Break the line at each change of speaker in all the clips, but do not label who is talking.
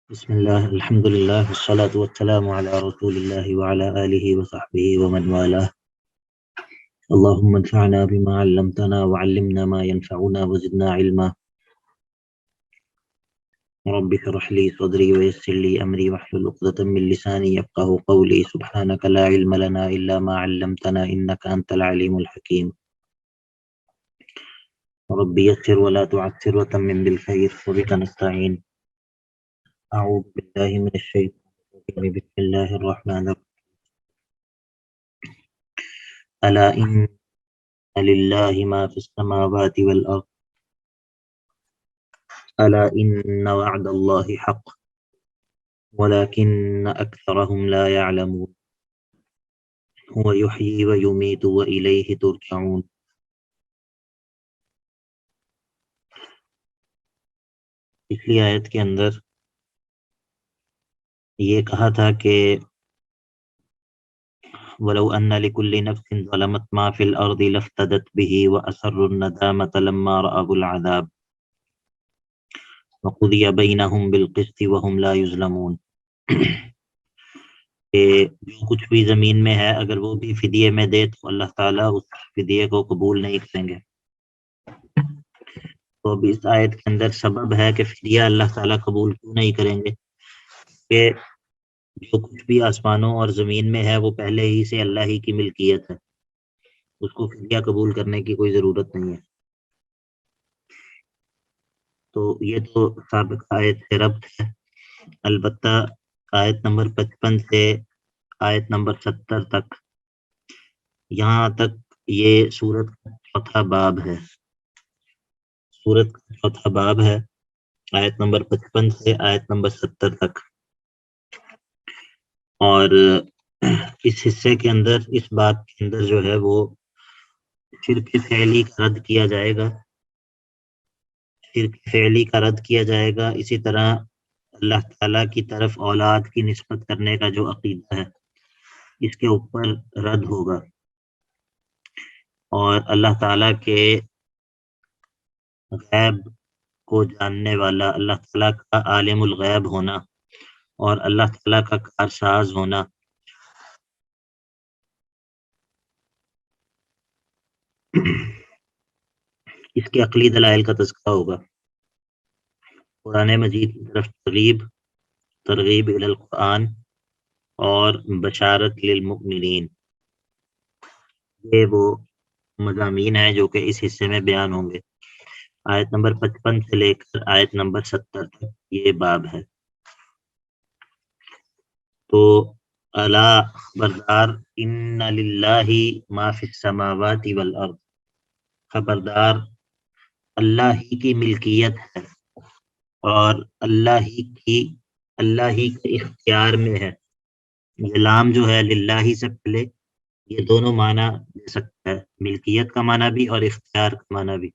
بسم الله الحمد لله والصلاة والسلام على رسول الله وعلى آله وصحبه ومن والاه. اللهم انفعنا بما علمتنا وعلمنا ما ينفعنا وزدنا علما. رب اشرح لي صدري ويسر لي أمري واحلل عقدة من لساني يفقهوا قولي. سبحانك لا علم لنا إلا ما علمتنا إنك أنت العليم الحكيم. رب يسر ولا تعسر وتمم بالخير وبك نستعين. أعوذ بالله من الشيطان الرجيم. بسم الله الرحمن الرحيم. ألا إن لله ما في السماوات والأرض ألا إن وعد الله حق ولكن أكثرهم لا يعلمون. هو يحيي ويميت وإليه ترجعون. پچھلی آیت کے اندر یہ کہا تھا کہ وَلَوْ أَنَّ لِكُلِّ نَفْسٍ ظَلَمَتْ مَا فِي الْأَرْضِ لَافْتَدَتْ بِهِ وَأَسَرُّوا النَّدَامَةَ لَمَّا رَأَوُا الْعَذَابَ وَقُضِيَ بَيْنَهُم بِالْقِسْطِ وَهُمْ لَا يُظْلَمُونَ. کہ جو کچھ بھی زمین میں ہے اگر وہ بھی فدیے میں دے تو اللہ تعالیٰ اس فدیے کو قبول نہیں کریں گے. تو اب اس آیت کے اندر سبب ہے کہ فدیہ اللہ تعالیٰ قبول کیوں نہیں کریں گے کہ جو کچھ بھی آسمانوں اور زمین میں ہے وہ پہلے ہی سے اللہ ہی کی ملکیت ہے، اس کو فدیہ قبول کرنے کی کوئی ضرورت نہیں ہے. تو یہ تو سابق آیت سے ربط ہے. البتہ آیت نمبر 55 سے آیت نمبر 70 تک، یہاں تک یہ سورت کا چوتھا باب ہے. سورت کا چوتھا باب ہے آیت نمبر 55 سے آیت نمبر 70 تک. اور اس حصے کے اندر، اس بات کے اندر جو ہے وہ شرک فعلی کا رد کیا جائے گا. شرک فعلی کا رد کیا جائے گا. اسی طرح اللہ تعالیٰ کی طرف اولاد کی نسبت کرنے کا جو عقیدہ ہے اس کے اوپر رد ہوگا. اور اللہ تعالیٰ کے غیب کو جاننے والا، اللہ تعالیٰ کا عالم الغیب ہونا اور اللہ تعالیٰ کا کارساز ہونا، اس کے عقلی دلائل کا تذکرہ ہوگا. قرآن مجید کی طرف ترغیب الی القرآن اور بشارت للمؤمنین، یہ وہ مضامین ہیں جو کہ اس حصے میں بیان ہوں گے. آیت نمبر 55 سے لے کر آیت نمبر 70 تک یہ باب ہے. تو الا خبردار، ان للہ ما فی السماوات والارض، خبردار اللہ ہی کی ملکیت ہے اور اللہ ہی کے اختیار میں ہے. یہ لام جو ہے للہ سے پہلے یہ دونوں معنی دے سکتا ہے، ملکیت کا معنی بھی اور اختیار کا معنی بھی،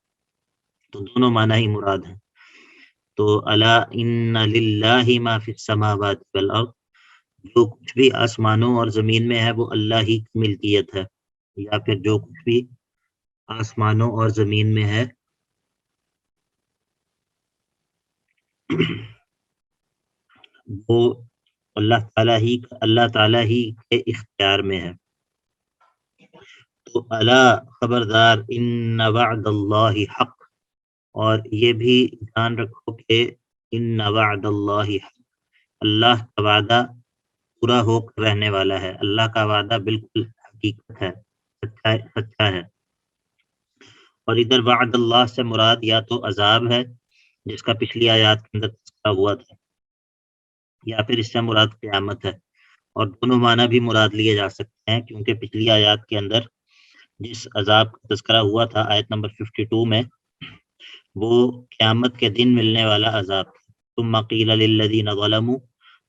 تو دونوں معنی ہی مراد ہیں. تو الا ان للہ ما فی السماوات والارض، جو کچھ بھی آسمانوں اور زمین میں ہے وہ اللہ ہی کی ملکیت ہے، یا پھر جو کچھ بھی آسمانوں اور زمین میں ہے وہ اللہ تعالیٰ ہی کے اختیار میں ہے. تو الا خبردار، ان وعد اللہ حق، اور یہ بھی جان رکھو کہ ان وعد اللہ حق، اللہ کا وعدہ پورا ہو کر رہنے والا ہے. اللہ کا وعدہ بالکل حقیقت ہے، سچا ہے. اور ادھر وعد اللہ سے مراد یا تو عذاب ہے جس کا پچھلی آیات کے اندر تذکرہ ہوا تھا، یا پھر اس سے مراد قیامت ہے. اور دونوں معنی بھی مراد لیے جا سکتے ہیں، کیونکہ پچھلی آیات کے اندر جس عذاب کا تذکرہ ہوا تھا آیت نمبر 52 میں، وہ قیامت کے دن ملنے والا عذاب. ثم قیل للذین ظلموا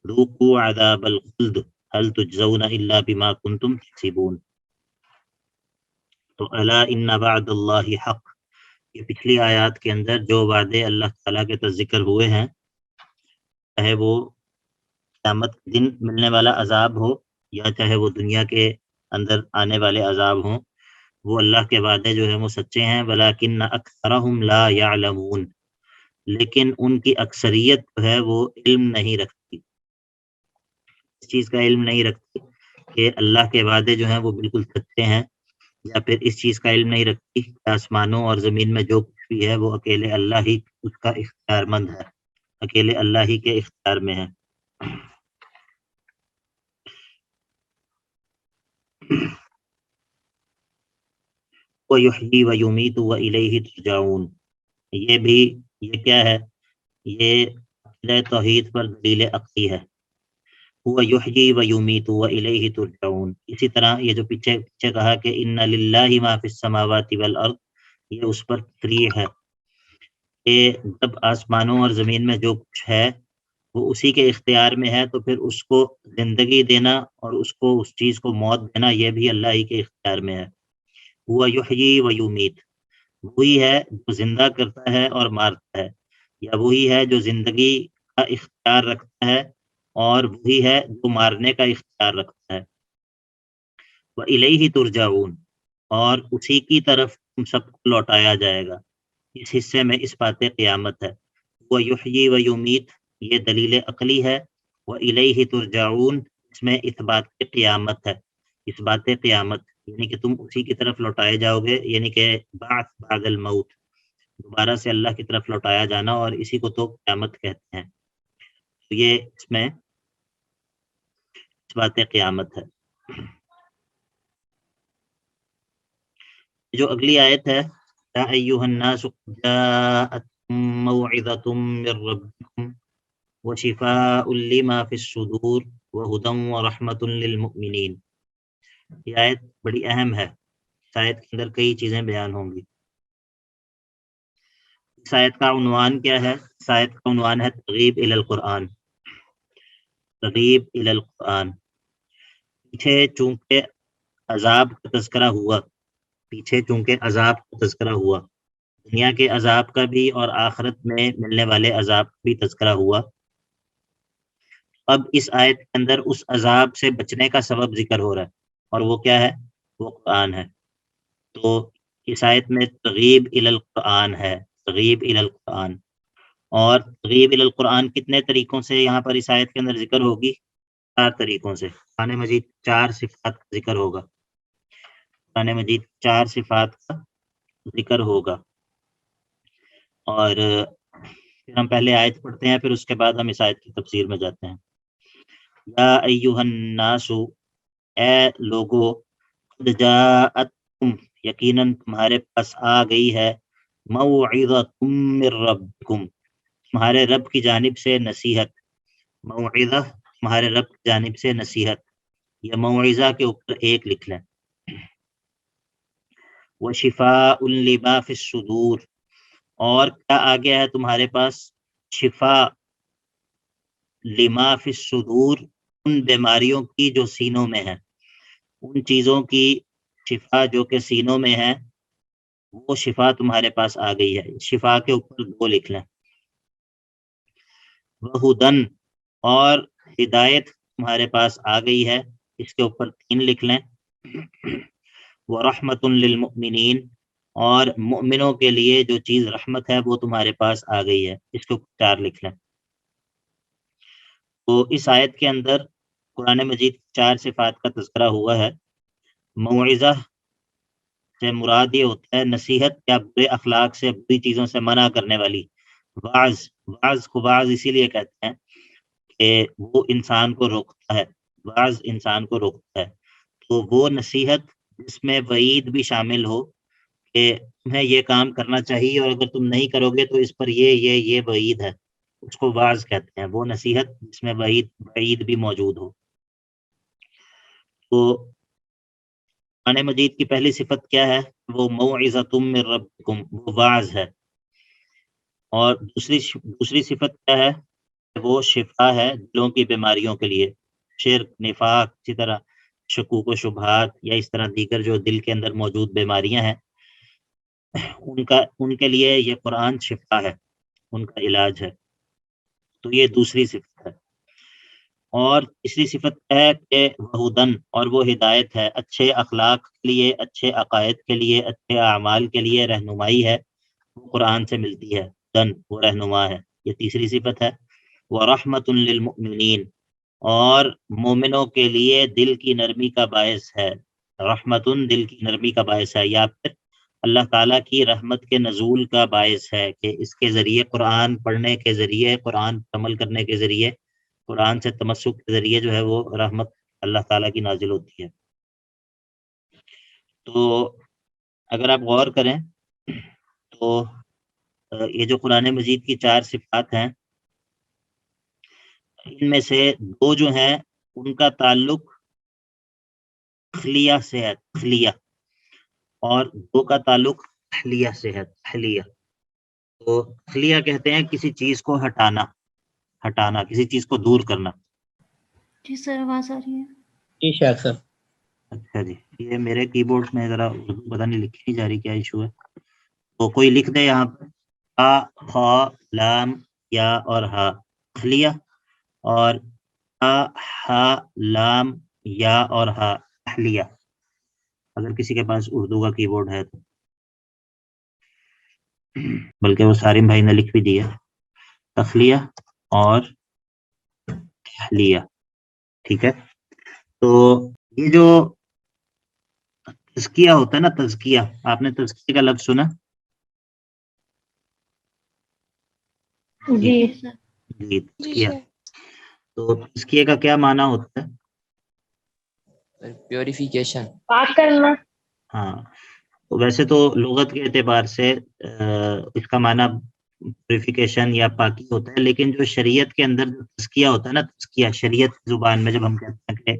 ذوقوا عذاب الخلد هل تجزون الا بما کنتم تکسبون. تو الا ان وعد اللہ حق، یہ پچھلی آیات کے اندر جو وعدے اللہ تعالیٰ کے ذکر ہوئے ہیں، چاہے وہ قیامت کے دن ملنے والا عذاب ہو یا چاہے وہ دنیا کے اندر آنے والے عذاب ہوں، وہ اللہ کے وعدے جو ہیں وہ سچے ہیں. ولیکن اکثرہم لا یعلمون، لیکن ان کی اکثریت جو ہے وہ علم نہیں رکھتی، اس چیز کا علم نہیں رکھتی کہ اللہ کے وعدے جو ہیں وہ بالکل سچے ہیں، یا پھر اس چیز کا علم نہیں رکھتی کہ آسمانوں اور زمین میں جو کچھ بھی ہے وہ اکیلے اللہ ہی اس کا اختیار مند ہے، اکیلے اللہ ہی کے اختیار میں ہے۔ وَيُحْيِي وَيُمِيتُ وَإِلَيْهِ تُرْجَعُونَ، یہ کیا ہے؟ یہ عقیدہ توحید پر دلیل عقلی ہے۔ هو یحیی و یمیت و الیہ ترجعون، اسی طرح یہ جو پیچھے کہا کہ ان للہ ما فی السماوات والارض، یہ اس پر تصریح ہے کہ جب آسمانوں اور زمین میں جو کچھ ہے وہ اسی کے اختیار میں ہے، تو پھر اس کو زندگی دینا اور اس کو اس چیز کو موت دینا یہ بھی اللہ ہی کے اختیار میں ہے۔ هو یحیی و یمیت، وہی ہے جو زندہ کرتا ہے اور مارتا ہے، یا وہی ہے جو زندگی کا اختیار رکھتا ہے اور وہی ہے جو مارنے کا اختیار رکھتا ہے۔ وَإِلَيْهِ تُرْجَعُونَ، اور اسی کی طرف تم سب کو لوٹایا جائے گا۔ اس حصے میں اس بات قیامت ہے۔ وَيُحْيِي وَيُمِيت، یہ دلیل عقلی ہے۔ وَإِلَيْهِ تُرْجَعُونَ، اس میں اس بات قیامت ہے، اس بات قیامت یعنی کہ تم اسی کی طرف لوٹائے جاؤ گے، یعنی کہ بعث بعد الموت، دوبارہ سے اللہ کی طرف لوٹایا جانا، اور اسی کو تو قیامت کہتے ہیں۔ تو یہ اس میں اس بات قیامت ہے۔ جو اگلی آیت ہے، یا ایھا الناس قد جاءتکم موعظۃ من ربکم وشفاء لما فی الصدور وہدی ورحمۃ للمؤمنین، یہ آیت بڑی اہم ہے، اس آیت کے اندر کئی چیزیں بیان ہوں گی۔ اس آیت کا عنوان کیا ہے؟ اس آیت کا عنوان ہے ترغیب الی القرآن، ترغیب الی القرآن۔ پیچھے چونکہ عذاب کا تذکرہ ہوا، عذاب کا تذکرہ ہوا، دنیا کے عذاب کا بھی اور آخرت میں ملنے والے عذاب کا بھی تذکرہ ہوا، اب اس آیت کے اندر اس عذاب سے بچنے کا سبب ذکر ہو رہا ہے، اور وہ کیا ہے؟ وہ قرآن ہے۔ تو اس آیت میں ترغیب الی القرآن ہے، ترغیب الی القرآن، اور ترغیب الی القرآن کتنے طریقوں سے یہاں پر اس آیت کے اندر ذکر ہوگی؟ 4 طریقوں سے۔ قرآن مجید 4 صفات کا ذکر ہوگا، قرآن مجید 4 صفات کا ذکر ہوگا، اور پھر ہم پہلے آیت پڑھتے ہیں، پھر اس کے بعد ہم اس آیت کی تفسیر میں جاتے ہیں۔ یا ایھا الناس، اے لوگو، قد جاءتکم، یقیناً تمہارے پاس آ گئی ہے، موعظۃ من ربکم، تمہارے رب کی جانب سے نصیحت، موعظہ تمہارے رب کی جانب سے نصیحت، یا موعظہ کے اوپر ایک لکھ لیں۔ وشفاء لما فی الصدور، اور کیا آ گیا ہے تمہارے پاس؟ شفاء لما فی الصدور، ان بیماریوں کی جو سینوں میں ہیں، ان چیزوں کی شفا جو کہ سینوں میں ہے، وہ شفا تمہارے پاس آ گئی ہے۔ شفا کے اوپر 2 لکھ لیں۔ وہدن، اور ہدایت تمہارے پاس آ گئی ہے، اس کے اوپر 3 لکھ لیں۔ ورحمۃ للمؤمنین، اور مؤمنوں کے لیے جو چیز رحمت ہے وہ تمہارے پاس آ گئی ہے، اس کے اوپر 4 لکھ لیں۔ تو اس آیت کے اندر قرآن مجید 4 صفات کا تذکرہ ہوا ہے۔ موعظہ سے مراد یہ ہوتا ہے نصیحت یا برے اخلاق سے، بری چیزوں سے منع کرنے والی۔ واعظ کو واعظ اسی لیے کہتے ہیں کہ وہ انسان کو روکتا ہے، واعظ انسان کو روکتا ہے، تو وہ نصیحت جس میں وعید بھی شامل ہو کہ تمہیں یہ کام کرنا چاہیے، اور اگر تم نہیں کرو گے تو اس پر یہ وعید ہے، اس کو واعظ کہتے ہیں، وہ نصیحت جس میں وعید بھی موجود ہو۔ تو قرآن مجید کی پہلی صفت کیا ہے؟ وہ موعظۃ من ربکم، وہ واعظ ہے، اور دوسری صفت کیا ہے؟ وہ شفا ہے دلوں کی بیماریوں کے لیے، شرک، نفاق، اسی طرح شکوک و شبہات، یا اس طرح دیگر جو دل کے اندر موجود بیماریاں ہیں، ان کے لیے یہ قرآن شفا ہے، ان کا علاج ہے۔ تو یہ دوسری صفت ہے۔ اور تیسری صفت ہے کہ وہدن، اور وہ ہدایت ہے، اچھے اخلاق کے لیے، اچھے عقائد کے لیے، اچھے اعمال کے لیے رہنمائی ہے، وہ قرآن سے ملتی ہے۔ ہدن وہ رہنما ہے، یہ تیسری صفت ہے۔ ورحمۃ للمؤمنین اور مومنوں کے لیے دل کی نرمی کا باعث ہے، رحمتن دل کی نرمی کا باعث ہے، یا پھر اللہ تعالیٰ کی رحمت کے نزول کا باعث ہے کہ اس کے ذریعے قرآن پڑھنے کے ذریعے، قرآن پر عمل کرنے کے ذریعے، قرآن سے تمسک کے ذریعے جو ہے وہ رحمت اللہ تعالیٰ کی نازل ہوتی ہے۔ تو اگر آپ غور کریں تو یہ جو قرآن مجید کی 4 صفات ہیں، ان میں سے 2 جو ہیں ان کا تعلق تخلیہ سے ہے، تخلیہ، اور 2 کا تعلق تحلیہ سے ہے، تحلیہ۔ تو تخلیہ کہتے ہیں کسی چیز کو ہٹانا، ہٹانا کسی چیز کو دور کرنا۔
جی سر آواز آ رہی ہے؟
جی شیخ صاحب۔
اچھا جی، یہ میرے کی بورڈ میں ذرا اردو پتہ نہیں لکھی نہیں جا رہی، کیا ایشو ہے؟ تو کوئی لکھ دے یہاں پر آ خا لام یا اور ہا تخلیہ، اور آ ہا لام یا اور ہا تحلیہ، اگر کسی کے پاس اردو کا کی بورڈ ہے تو، بلکہ وہ سارم بھائی نے لکھ بھی دیا، تخلیہ اور تحلیہ، ٹھیک ہے۔ تو یہ جو تزکیہ ہوتا ہے نا، تزکیہ، آپ نے تزکیہ کا لفظ سنا؟
جی سر۔
جی تزکیہ، تو تزکیہ کا کیا معنی ہوتا ہے؟
پیوریفیکیشن،
پاک کرنا۔
ہاں، ویسے تو لغت کے اعتبار سے اس کا معنی پیوریفیکیشن یا پاکی ہوتا ہے، لیکن جو شریعت کے اندر جو تزکیہ ہوتا ہے نا، تزکیہ شریعت کی زبان میں جب ہم کہتے ہیں کہ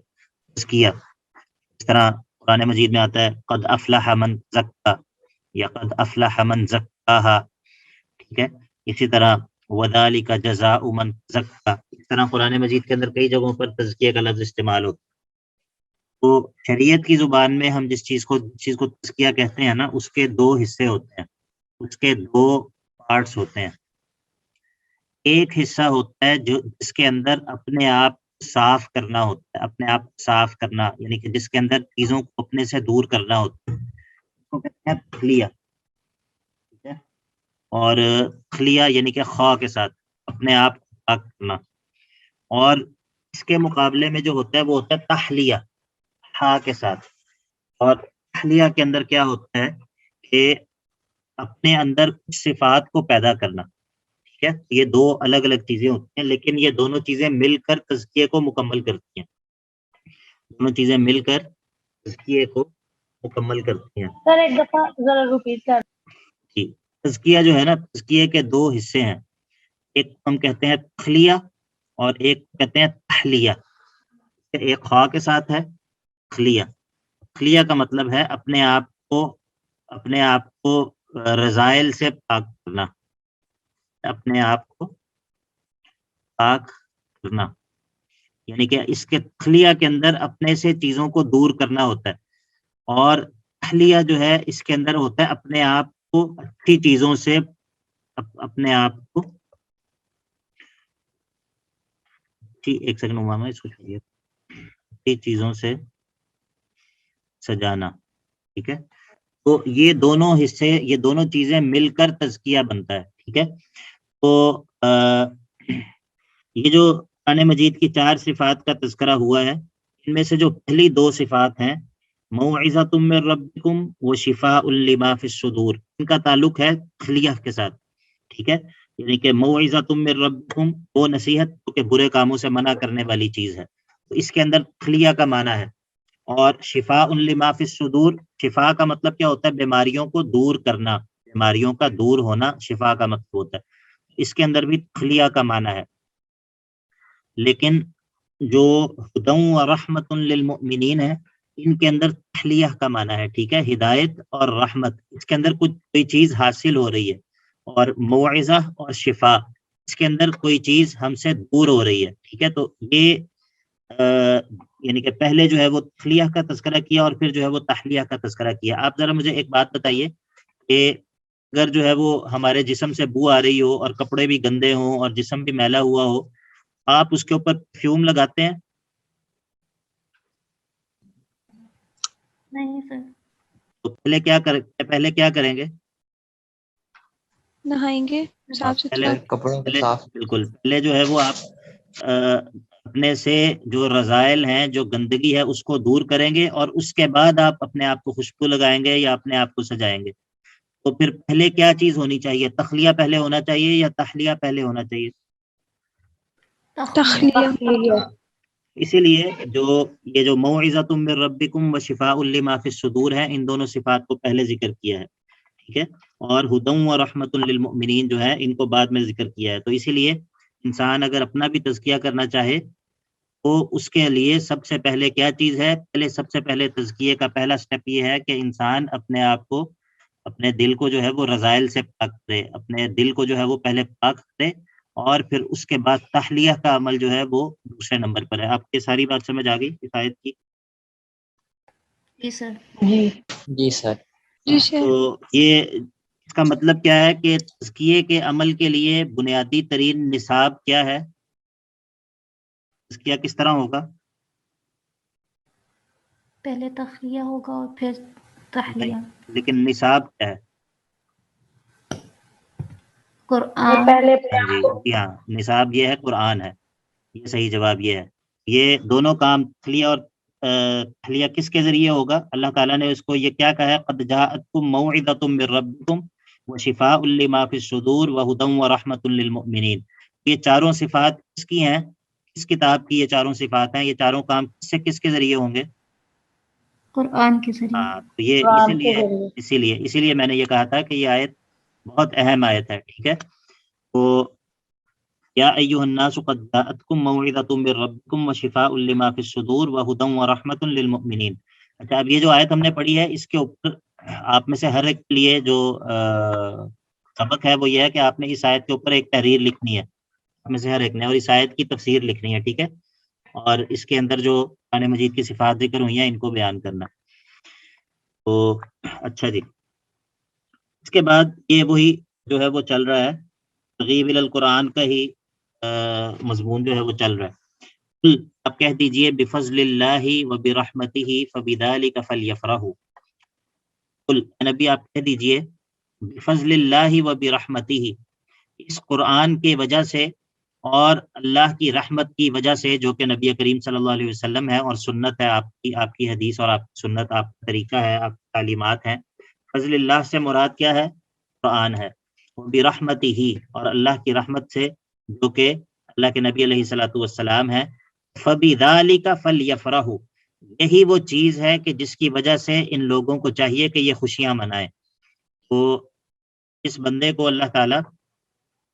تزکیہ، اس طرح قرآن مجید میں آتا ہے قد افلح من زکا یا قد افلح من زکاہا، ٹھیک ہے۔ اسی طرح وذالک جزاء من زکا، اس طرح قرآن مجید کے اندر کئی جگہوں پر تزکیہ کا لفظ استعمال ہوتا ہے۔ تو شریعت کی زبان میں ہم جس چیز کو تزکیہ کہتے ہیں نا، اس کے 2 حصے ہوتے ہیں، اس کے 2 پارٹس ہوتے ہیں۔ ایک حصہ ہوتا ہے جس کے اندر اپنے آپ صاف کرنا ہوتا ہے، اپنے آپ صاف کرنا، یعنی کہ جس کے اندر چیزوں کو اپنے سے دور کرنا ہوتا ہے، اس کو کہتے ہیں تخلیہ، ٹھیک ہے۔ اور تخلیہ یعنی کہ خواہ کے ساتھ اپنے آپ کو پاک کرنا، اور اس کے مقابلے میں جو ہوتا ہے وہ ہوتا ہے تحلیہ، ہا کے ساتھ۔ اور تحلیہ کے اندر کیا ہوتا ہے کہ اپنے اندر کچھ صفات کو پیدا کرنا، ٹھیک ہے۔ یہ 2 الگ الگ چیزیں ہوتی ہیں، لیکن یہ دونوں چیزیں مل کر تزکیے کو مکمل کرتی ہیں، دونوں چیزیں مل کر تزکیے کو مکمل کرتی ہیں۔
سر ایک دفعہ ذرا ریپیٹ کر۔
جی، تزکیہ جو ہے نا، تزکیے کے 2 حصے ہیں، ایک ہم کہتے ہیں تخلیہ اور ایک کہتے ہیں تحلیہ۔ ایک خواہ کے ساتھ ہے تخلیہ، تخلیہ کا مطلب ہے اپنے آپ کو رذائل سے پاک کرنا، اپنے آپ کو پاک کرنا، یعنی کہ اس کے تخلیہ کے اندر اپنے سے چیزوں کو دور کرنا ہوتا ہے، اور تحلیہ جو ہے اس کے اندر ہوتا ہے اپنے آپ کو اچھی چیزوں سے، اپنے آپ کو، ایک سیکنڈ ماما اس کو چھوڑیے، اچھی چیزوں سے سجانا، ٹھیک ہے۔ تو یہ دونوں حصے، یہ دونوں چیزیں مل کر تزکیہ بنتا ہے، ٹھیک ہے۔ تو یہ جو قرآن مجید کی 4 صفات کا تذکرہ ہوا ہے، ان میں سے جو پہلی 2 صفات ہیں موعظۃ من ربکم وشفاء لما فی الصدور، ان کا تعلق ہے تخلیہ کے ساتھ، ٹھیک ہے۔ یعنی کہ موعظۃ من ربکم، وہ نصیحت کہ برے کاموں سے منع کرنے والی چیز ہے، تو اس کے اندر تخلیہ کا معنی ہے۔ اور شفاء لما فی الصدور، شفا کا مطلب کیا ہوتا ہے؟ بیماریوں کو دور کرنا، بیماریوں کا دور ہونا شفا کا مطلب ہوتا ہے، اس کے اندر بھی تخلیہ کا معنی ہے۔ لیکن جو ہدی و رحمت للمؤمنین ہے، ان کے اندر تحلیہ کا معنی ہے، ٹھیک ہے، ہدایت اور رحمت، اس کے اندر کوئی چیز حاصل ہو رہی ہے، اور موعظہ اور شفا، اس کے اندر کوئی چیز ہم سے دور ہو رہی ہے، ٹھیک ہے۔ تو یہ یعنی کہ پہلے جو ہے وہ تخلیہ کا تذکرہ کیا اور پھر جو ہے وہ تحلیہ کا تذکرہ کیا۔ آپ ذرا مجھے ایک بات بتائیے کہ اگر جو ہے وہ ہمارے جسم سے بو آ رہی ہو اور کپڑے بھی گندے ہوں اور جسم بھی میلا ہوا ہو، آپ اس کے اوپر پرفیوم لگاتے ہیں؟
نہیں سر۔
تو پہلے کیا کریں گے؟
نہائیں گے صاف ستھرا.
کپڑوں کو
پہلے
صاف.
بالکل پہلے جو ہے وہ آپ اپنے سے جو رذائل ہیں، جو گندگی ہے، اس کو دور کریں گے، اور اس کے بعد آپ اپنے آپ کو خوشبو لگائیں گے یا اپنے آپ کو سجائیں گے. تو پھر پہلے کیا چیز ہونی چاہیے؟ تخلیہ پہلے ہونا چاہیے یا تحلیہ پہلے ہونا چاہیے؟
تخلیہ.
اسی لیے یہ جو موعظۃ من ربکم وشفاء لما فی الصدور ہے، ان دونوں صفات کو پہلے ذکر کیا ہے، ٹھیک ہے، اور ہدی و رحمۃ للمؤمنین جو ہے ان کو بعد میں ذکر کیا ہے. تو اسی لیے انسان اگر اپنا بھی تزکیہ کرنا چاہے تو اس کے لیے سب سے پہلے کیا چیز ہے؟ سب سے پہلے تزکیے کا پہلا سٹیپ یہ ہے کہ انسان اپنے آپ کو، اپنے دل کو جو ہے وہ رذائل سے پاک کرے، اپنے دل کو جو ہے وہ پہلے پاک کرے، اور پھر اس کے بعد تحلیہ کا عمل جو ہے وہ دوسرے نمبر پر ہے. آپ کی ساری بات سمجھ آ گئی اس آیت کی؟
جی سر.
جی سر.
جی سر.
تو یہ اس کا مطلب کیا ہے کہ تزکیے کے عمل کے لیے بنیادی ترین نصاب کیا ہے؟ تزکیہ کس طرح ہوگا؟
پہلے تخلیہ ہوگا اور پھر تحلیہ.
لیکن نصاب کیا ہے؟
قرآن.
جی ہاں، نصاب یہ ہے، قرآن ہے. یہ صحیح جواب یہ ہے. یہ دونوں کام تخلیہ اور تحلیہ کس کے ذریعے ہوگا؟ اللہ تعالیٰ نے اس کو یہ کیا کہا ہے؟ قد جاءتکم موعظۃ من ربکم وشفاء لما فی الصدور وہدی ورحمۃ للمؤمنین. یہ چاروں صفات کس کی ہیں؟ کس کتاب کی یہ چاروں صفات ہیں؟ یہ چاروں کام کس کے ذریعے ہوں گے؟
قرآن کے ذریعے.
ہاں، تو یہ اسی لیے میں نے یہ کہا تھا کہ یہ آیت بہت اہم آیت ہے، ٹھیک ہے. تو یا ایھا الناس قد جاءتکم موعظۃ من ربکم وشفاء لما فی الصدور وہدی ورحمۃ للمؤمنین. اچھا، اب یہ جو آیت ہم نے پڑھی ہے، اس کے اوپر آپ میں سے ہر ایک کے لیے جو سبق ہے وہ یہ ہے کہ آپ نے اس آیت کے اوپر ایک تحریر لکھنی ہے، آپ میں سے ہر ایک نے، اور اس آیت کی تفسیر لکھنی ہے، ٹھیک ہے، اور اس کے اندر جو قرآن مجید کی صفات ذکر ہوئی ہیں ان کو بیان کرنا. تو اچھا جی، اس کے بعد یہ وہی جو ہے وہ چل رہا ہے، ترغیب الی القرآن کا ہی مضمون جو ہے وہ چل رہا ہے. اب کہہ دیجئے بفضل اللہ وبرحمتہ فبذلک فلیفرحوا. قل نبی آپ کہہ دیجئے بفضل اللہ وبرحمتہ، اس قرآن کی وجہ سے اور اللہ کی رحمت کی وجہ سے، جو کہ نبی کریم صلی اللہ علیہ وسلم ہے اور سنت ہے آپ کی حدیث اور آپ کی سنت، آپ کا طریقہ ہے، آپ کی تعلیمات ہیں. فضل اللہ سے مراد کیا ہے؟ قرآن ہے. برحمتہ، اور اللہ کی رحمت سے، جو کہ اللہ کے نبی علیہ الصلوۃ والسلام ہے. فبذلک فلیفرحوا، یہی وہ چیز ہے کہ جس کی وجہ سے ان لوگوں کو چاہیے کہ یہ خوشیاں منائیں. تو اس بندے کو اللہ تعالیٰ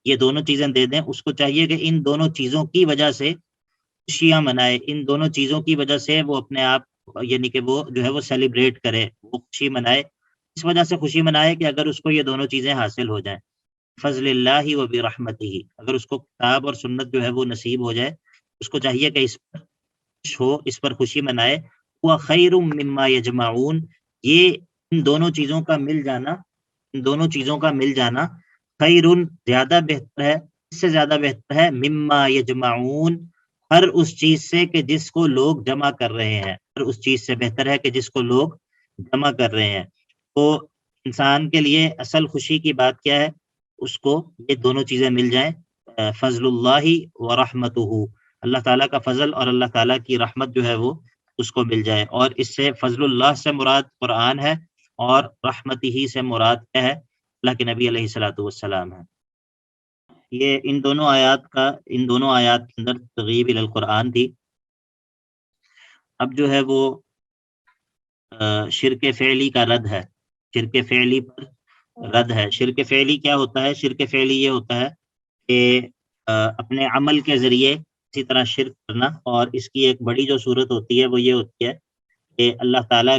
یہ دونوں چیزیں دے دیں، اس کو چاہیے کہ ان دونوں چیزوں کی وجہ سے خوشیاں منائے، ان دونوں چیزوں کی وجہ سے وہ اپنے آپ، یعنی کہ وہ جو ہے وہ سیلیبریٹ کرے، وہ خوشی منائے. اس وجہ سے خوشی منائے کہ اگر اس کو یہ دونوں چیزیں حاصل ہو جائیں، فضل اللہ و برحمتہ، اگر اس کو کتاب اور سنت جو ہے وہ نصیب ہو جائے، اس کو چاہیے کہ اس پر خوش ہو، اس پر خوشی منائے. وہ خیر مما یجمعون، یہ ان دونوں چیزوں کا مل جانا، ان دونوں چیزوں کا مل جانا خیر، زیادہ بہتر ہے، اس سے زیادہ بہتر ہے، مما یجمعون، ہر اس چیز سے کہ جس کو لوگ جمع کر رہے ہیں، ہر اس چیز سے بہتر ہے کہ جس کو لوگ جمع کر رہے ہیں. تو انسان کے لیے اصل خوشی کی بات کیا ہے؟ اس کو یہ دونوں چیزیں مل جائیں، فضل اللہ و رحمتہ، اللہ تعالیٰ کا فضل اور اللہ تعالیٰ کی رحمت جو ہے وہ اس کو مل جائے. اور اس سے فضل اللہ سے مراد قرآن ہے، اور رحمتہ سے مراد کیا ہے؟ اللہ کے نبی علیہ الصلوۃ والسلام ہے. یہ ان دونوں آیات کے اندر ترغیب الی القرآن تھی. اب جو ہے وہ شرک فعلی کا رد ہے، شرک فعلی پر رد ہے. شرک فعلی کیا ہوتا ہے؟ شرک فعلی یہ ہوتا ہے کہ اپنے عمل کے ذریعے اسی طرح شرک کرنا، اور اس کی ایک بڑی جو صورت ہوتی ہے وہ یہ ہوتی ہے کہ اللہ تعالیٰ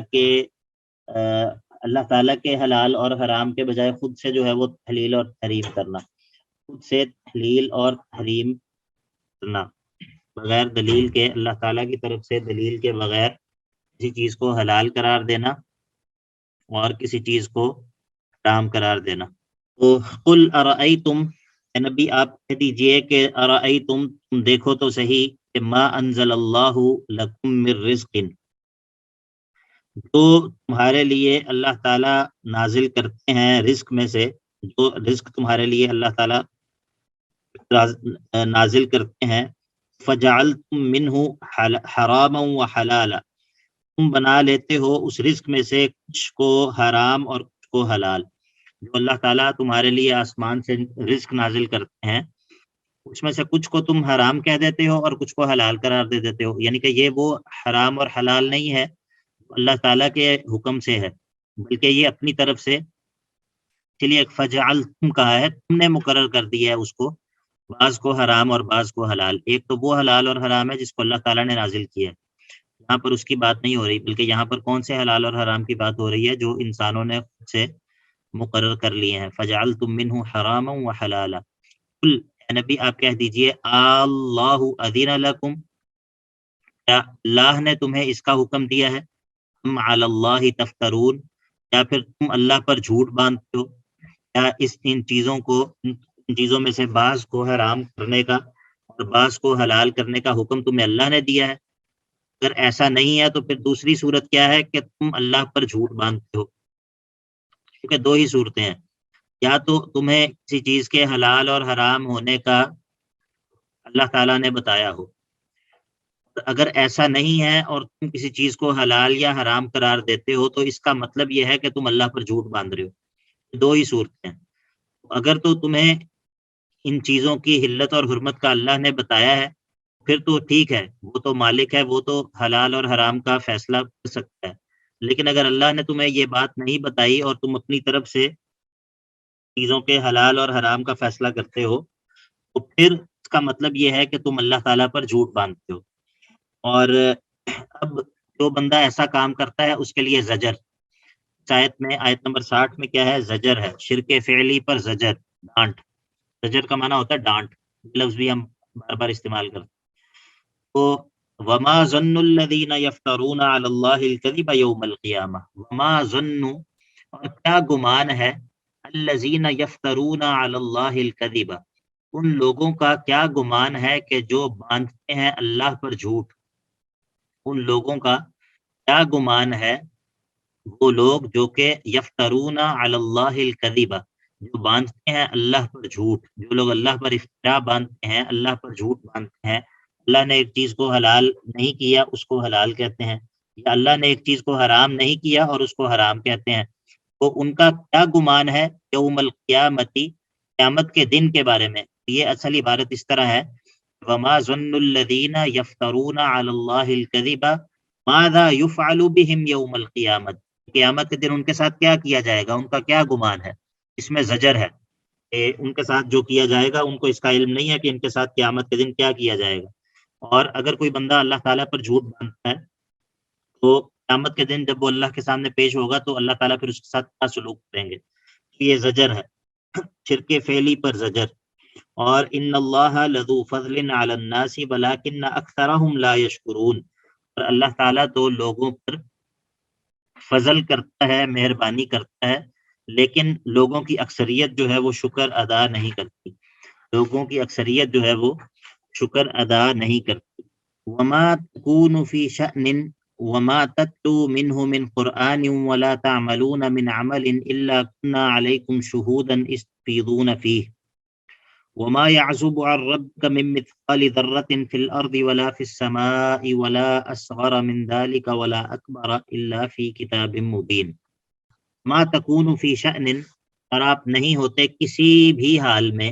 کے حلال اور حرام کے بجائے خود سے جو ہے وہ تحلیل اور تحریم کرنا، خود سے تحلیل اور تحریم کرنا، بغیر دلیل کے، اللہ تعالیٰ کی طرف سے دلیل کے بغیر کسی چیز کو حلال قرار دینا اور کسی چیز کو حرام قرار دینا. تو قل ارأیتم، اے نبی آپ کہہ دیجئے کہ ارأیتم، تم دیکھو تو صحیح، کہ ما انزل اللہ لکم من رزق، جو تمہارے لیے اللہ تعالیٰ نازل کرتے ہیں رزق میں سے، جو رزق تمہارے لیے اللہ تعالیٰ نازل کرتے ہیں، فجعلتم منہ حراما وحلالا، تم بنا لیتے ہو اس رزق میں سے کچھ کو حرام اور کچھ کو حلال۔ جو اللہ تعالیٰ تمہارے لیے آسمان سے رزق نازل کرتے ہیں اس میں سے کچھ کو تم حرام کہہ دیتے ہو اور کچھ کو حلال قرار دے دیتے ہو، یعنی کہ یہ وہ حرام اور حلال نہیں ہے اللہ تعالیٰ کے حکم سے ہے، بلکہ یہ اپنی طرف سے، اس لیے فجعلتم کہا ہے، تم نے مقرر کر دیا ہے اس کو، بعض کو حرام اور بعض کو حلال۔ ایک تو وہ حلال اور حرام ہے جس کو اللہ تعالیٰ نے نازل کیا ہے، یہاں پر اس کی بات نہیں ہو رہی، بلکہ یہاں پر کون سے حلال اور حرام کی بات ہو رہی ہے جو انسانوں نے خود سے مقرر کر لیے ہیں۔ فجعلتم منہ حراما وحلالا، قل اے نبی آپ کہہ دیجئے اللہ اذن لکم، کیا اللہ نے تمہیں اس کا حکم دیا ہے، ام علی اللہ تفترون، یا پھر تم اللہ پر جھوٹ باندھتے ہو، کیا ان چیزوں میں سے بعض کو حرام کرنے کا اور بعض کو حلال کرنے کا حکم تمہیں اللہ نے دیا ہے؟ اگر ایسا نہیں ہے تو پھر دوسری صورت کیا ہے کہ تم اللہ پر جھوٹ باندھتے ہو، کیونکہ دو ہی صورتیں ہیں، یا تو تمہیں کسی چیز کے حلال اور حرام ہونے کا اللہ تعالیٰ نے بتایا ہو، اگر ایسا نہیں ہے اور تم کسی چیز کو حلال یا حرام قرار دیتے ہو تو اس کا مطلب یہ ہے کہ تم اللہ پر جھوٹ باندھ رہے ہو، دو ہی صورتیں ہیں۔ اگر تو تمہیں ان چیزوں کی حلت اور حرمت کا اللہ نے بتایا ہے پھر تو ٹھیک ہے، وہ تو مالک ہے، وہ تو حلال اور حرام کا فیصلہ کر سکتا ہے، لیکن اگر اللہ نے تمہیں یہ بات نہیں بتائی اور تم اپنی طرف سے چیزوں کے حلال اور حرام کا فیصلہ کرتے ہو تو پھر اس کا مطلب یہ ہے کہ تم اللہ تعالیٰ پر جھوٹ باندھتے ہو۔ اور اب جو بندہ ایسا کام کرتا ہے اس کے لیے زجر، آیت میں آیت نمبر 60 میں کیا ہے؟ زجر ہے، شرک فعلی پر زجر، ڈانٹ۔ زجر کا معنی ہوتا ہے ڈانٹ، لفظ بھی ہم بار بار استعمال کرتے ہیں۔ تو وما ظن الذین یفترون علی اللہ الکذب یوم القیامہ، وما ظن، اور کیا گمان ہے، الذین یفترون علی اللہ الکذب، ان لوگوں کا کیا گمان ہے کہ جو باندھتے ہیں اللہ پر جھوٹ، ان لوگوں کا کیا گمان ہے، وہ لوگ جو کہ یفترون علی اللہ الکذب، جو باندھتے ہیں اللہ پر جھوٹ، جو لوگ اللہ پر افترا باندھتے ہیں، اللہ پر جھوٹ باندھتے ہیں، اللہ نے ایک چیز کو حلال نہیں کیا اس کو حلال کہتے ہیں، یا اللہ نے ایک چیز کو حرام نہیں کیا اور اس کو حرام کہتے ہیں، تو ان کا کیا گمان ہے یوم القیامتی، قیامت کے دن کے بارے میں؟ یہ اصل عبارت اس طرح ہے، وما ظن الذین یفترون علی اللہ الکذب ماذا یفعل بہم یوم القیامت، قیامت کے دن ان کے ساتھ کیا کیا جائے گا، ان کا کیا گمان ہے؟ اس میں زجر ہے کہ ان کے ساتھ جو کیا جائے گا ان کو اس کا علم نہیں ہے کہ ان کے ساتھ قیامت کے دن کیا کیا جائے گا۔ اور اگر کوئی بندہ اللہ تعالیٰ پر جھوٹ باندھتا ہے تو قیامت کے دن جب وہ اللہ کے سامنے پیش ہوگا تو اللہ تعالیٰ پھر اس کے ساتھ کیا سلوک کریں گے؟ یہ زجر ہے، شرک فعلی پر زجر۔ اور ان اللہ لذو فضل علی الناس ولکن اکثرهم لا یشکرون، اور اللہ تعالیٰ تو لوگوں پر فضل کرتا ہے، مہربانی کرتا ہے، لیکن لوگوں کی اکثریت جو ہے وہ شکر ادا نہیں کرتی، لوگوں کی اکثریت جو ہے وہ شکر ادا نہیں کرتی۔ وما تکون فی شأن وما تتلو منه من قرآن ولا تعملون من عمل الا كنا علیکم شہودا اذ تفیضون فیہ وما يعزب عن ربك من مثقال ذرة في الأرض ولا في السماء ولا أصغر من ذلك ولا أكبر إلا في كتاب مبين۔ ما تكون في شأن، اور آپ نہیں ہوتے کسی بھی حال میں،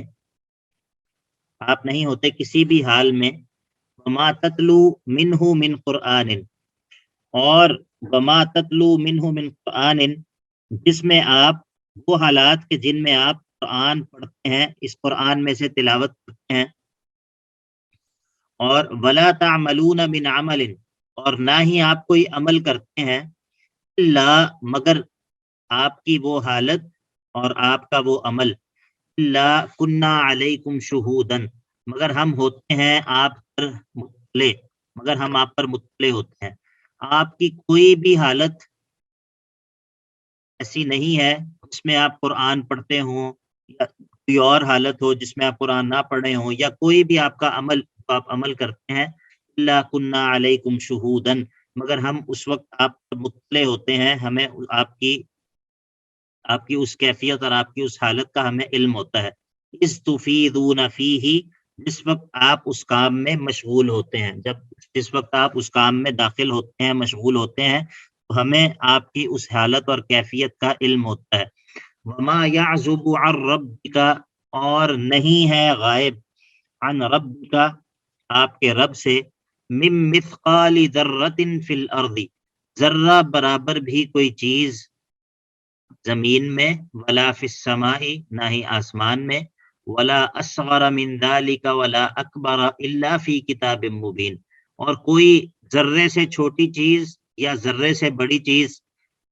آپ نہیں ہوتے کسی بھی حال میں، وما تتلو منه من قرآن، اور وما تتلو منه من قرآن، جس میں آپ، وہ حالات کہ جن میں آپ قرآن پڑھتے ہیں، اس قرآن میں سے تلاوت کرتے ہیں، اور ولا تعملون من عمل، اور نہ ہی آپ کوئی عمل کرتے ہیں، الا، مگر آپ کی وہ حالت اور آپ کا وہ عمل، الا کنا علیکم شہودا، مگر ہم ہوتے ہیں آپ پر مطلع، مگر ہم آپ پر مطلع ہوتے ہیں۔ آپ کی کوئی بھی حالت ایسی نہیں ہے جس میں آپ قرآن پڑھتے ہوں، یا کوئی اور حالت ہو جس میں آپ قرآن نہ پڑھے ہوں، یا کوئی بھی آپ کا عمل آپ عمل کرتے ہیں، الا کنا علیکم شہودا، مگر ہم اس وقت آپ پر مطلع ہوتے ہیں، ہمیں آپ کی اس کیفیت اور آپ کی اس حالت کا ہمیں علم ہوتا ہے. اذ تفیضون فیہ، جس وقت آپ اس کام میں مشغول ہوتے ہیں، جس وقت آپ اس کام میں داخل ہوتے ہیں، مشغول ہوتے ہیں، تو ہمیں آپ کی اس حالت اور کیفیت کا علم ہوتا ہے. وما یعزب عن ربک، اور نہیں ہے غائب، عن ربک، آپ کے رب سے، من مثقال ذرۃ فی الارض، ذرہ برابر بھی کوئی چیز زمین میں، ولا فی السماء، نہ ہی آسمان میں، ولا اصغر من ذلک ولا اکبر الا فی کتاب مبین، اور کوئی ذرے سے چھوٹی چیز یا ذرے سے بڑی چیز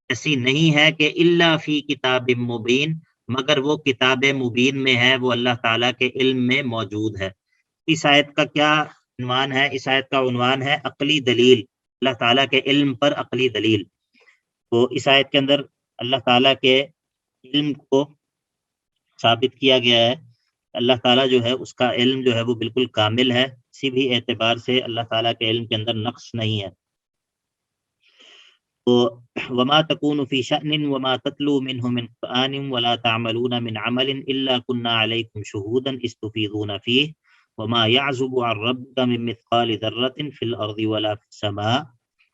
ایسی نہیں ہے کہ الا فی کتاب مبین، مگر وہ کتاب مبین میں ہے، وہ اللہ تعالیٰ کے علم میں موجود ہے. اس آیت کا کیا عنوان ہے؟ اس آیت کا عنوان ہے عقلی دلیل، اللہ تعالیٰ کے علم پر عقلی دلیل. تو اس آیت کے اندر اللہ تعالیٰ کے علم کو ثابت کیا گیا ہے. اللہ تعالیٰ جو ہے اس کا علم جو ہے وہ بالکل کامل ہے، کسی بھی اعتبار سے اللہ تعالیٰ کے علم کے اندر نقص نہیں ہے. تو وما تكون في شأن وما تتلو منه من قرآن ولا تعملون من عمل إلا كنا عليكم شهودا إذ تفيضون فيه وما يعزب عن ربك من مثقال ذرة في الأرض ولا في السماء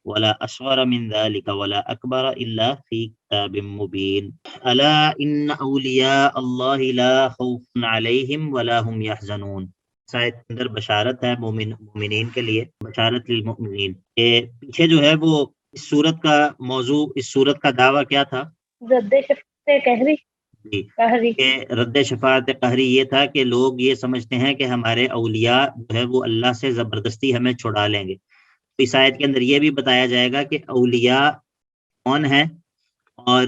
ولا أصغر من ذلك ولا أكبر إلا في كتاب مبين. ألا إن أولياء الله لا خوف عليهم ولا هم يحزنون. آیت کے اندر بشارت ہے مومنین کے لیے، بشارت للمؤمنین. کہ پیچھے جو ہے وہ اس صورت کا موضوع، اس صورت کا دعویٰ کیا تھا؟
رد شفاعت قہری.
جی،
قہری
کہ رد شفاعت قہری یہ تھا کہ لوگ یہ سمجھتے ہیں کہ ہمارے اولیاء جو ہے وہ اللہ سے زبردستی ہمیں چھڑا لیں گے. تو اس آیت کے اندر یہ بھی بتایا جائے گا کہ اولیاء کون ہیں، اور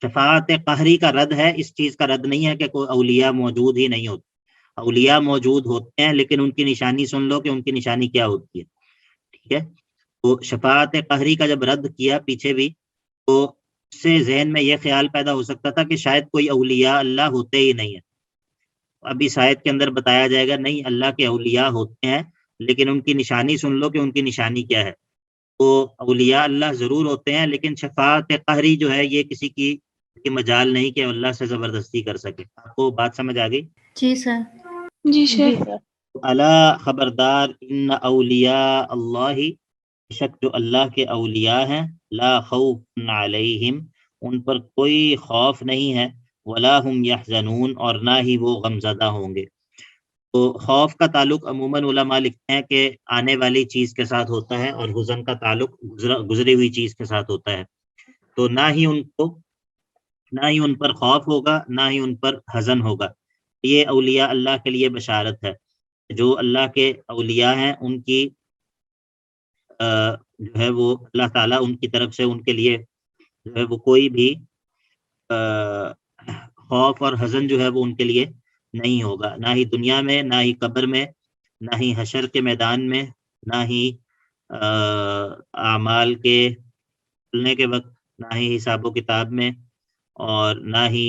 شفاعت قہری کا رد ہے، اس چیز کا رد نہیں ہے کہ کوئی اولیاء موجود ہی نہیں ہوتے. اولیاء موجود ہوتے ہیں، لیکن ان کی نشانی سن لو کہ ان کی نشانی کیا ہوتی ہے. ٹھیک ہے، تو شفاعت قہری کا جب رد کیا پیچھے بھی، تو اس سے ذہن میں یہ خیال پیدا ہو سکتا تھا کہ شاید کوئی اولیاء اللہ ہوتے ہی نہیں ہیں. اب اس آیت کے اندر بتایا جائے گا نہیں، اللہ کے اولیاء ہوتے ہیں، لیکن ان کی نشانی سن لو کہ ان کی نشانی کیا ہے. تو اولیاء اللہ ضرور ہوتے ہیں، لیکن شفاعت قہری جو ہے یہ کسی کی مجال نہیں کہ اللہ سے زبردستی کر سکے. آپ کو بات سمجھ آ گئی؟
جی سر.
جی
جی
سر.
سر.
الا خبردار، ان اولیاء اللہ، شک جو اللہ کے اولیاء ہیں، لا خوف علیہم، ان پر کوئی خوف نہیں ہے، ولا هم یحزنون، اور نہ ہی وہ غمزدہ ہوں گے. تو خوف کا تعلق عموماً علماء لکھتے ہیں کہ آنے والی چیز کے ساتھ ہوتا ہے، اور حزن کا تعلق گزری ہوئی چیز کے ساتھ ہوتا ہے. تو نہ ہی ان پر خوف ہوگا، نہ ہی ان پر حزن ہوگا. یہ اولیاء اللہ کے لیے بشارت ہے. جو اللہ کے اولیاء ہیں ان کی جو ہے وہ اللہ تعالیٰ ان کی طرف سے ان کے لیے جو ہے وہ کوئی بھی خوف اور حزن جو ہے وہ ان کے لیے نہیں ہوگا، نہ ہی دنیا میں، نہ ہی قبر میں، نہ ہی حشر کے میدان میں، نہ ہی اعمال کے کھلنے کے وقت، نہ ہی حساب و کتاب میں، اور نہ ہی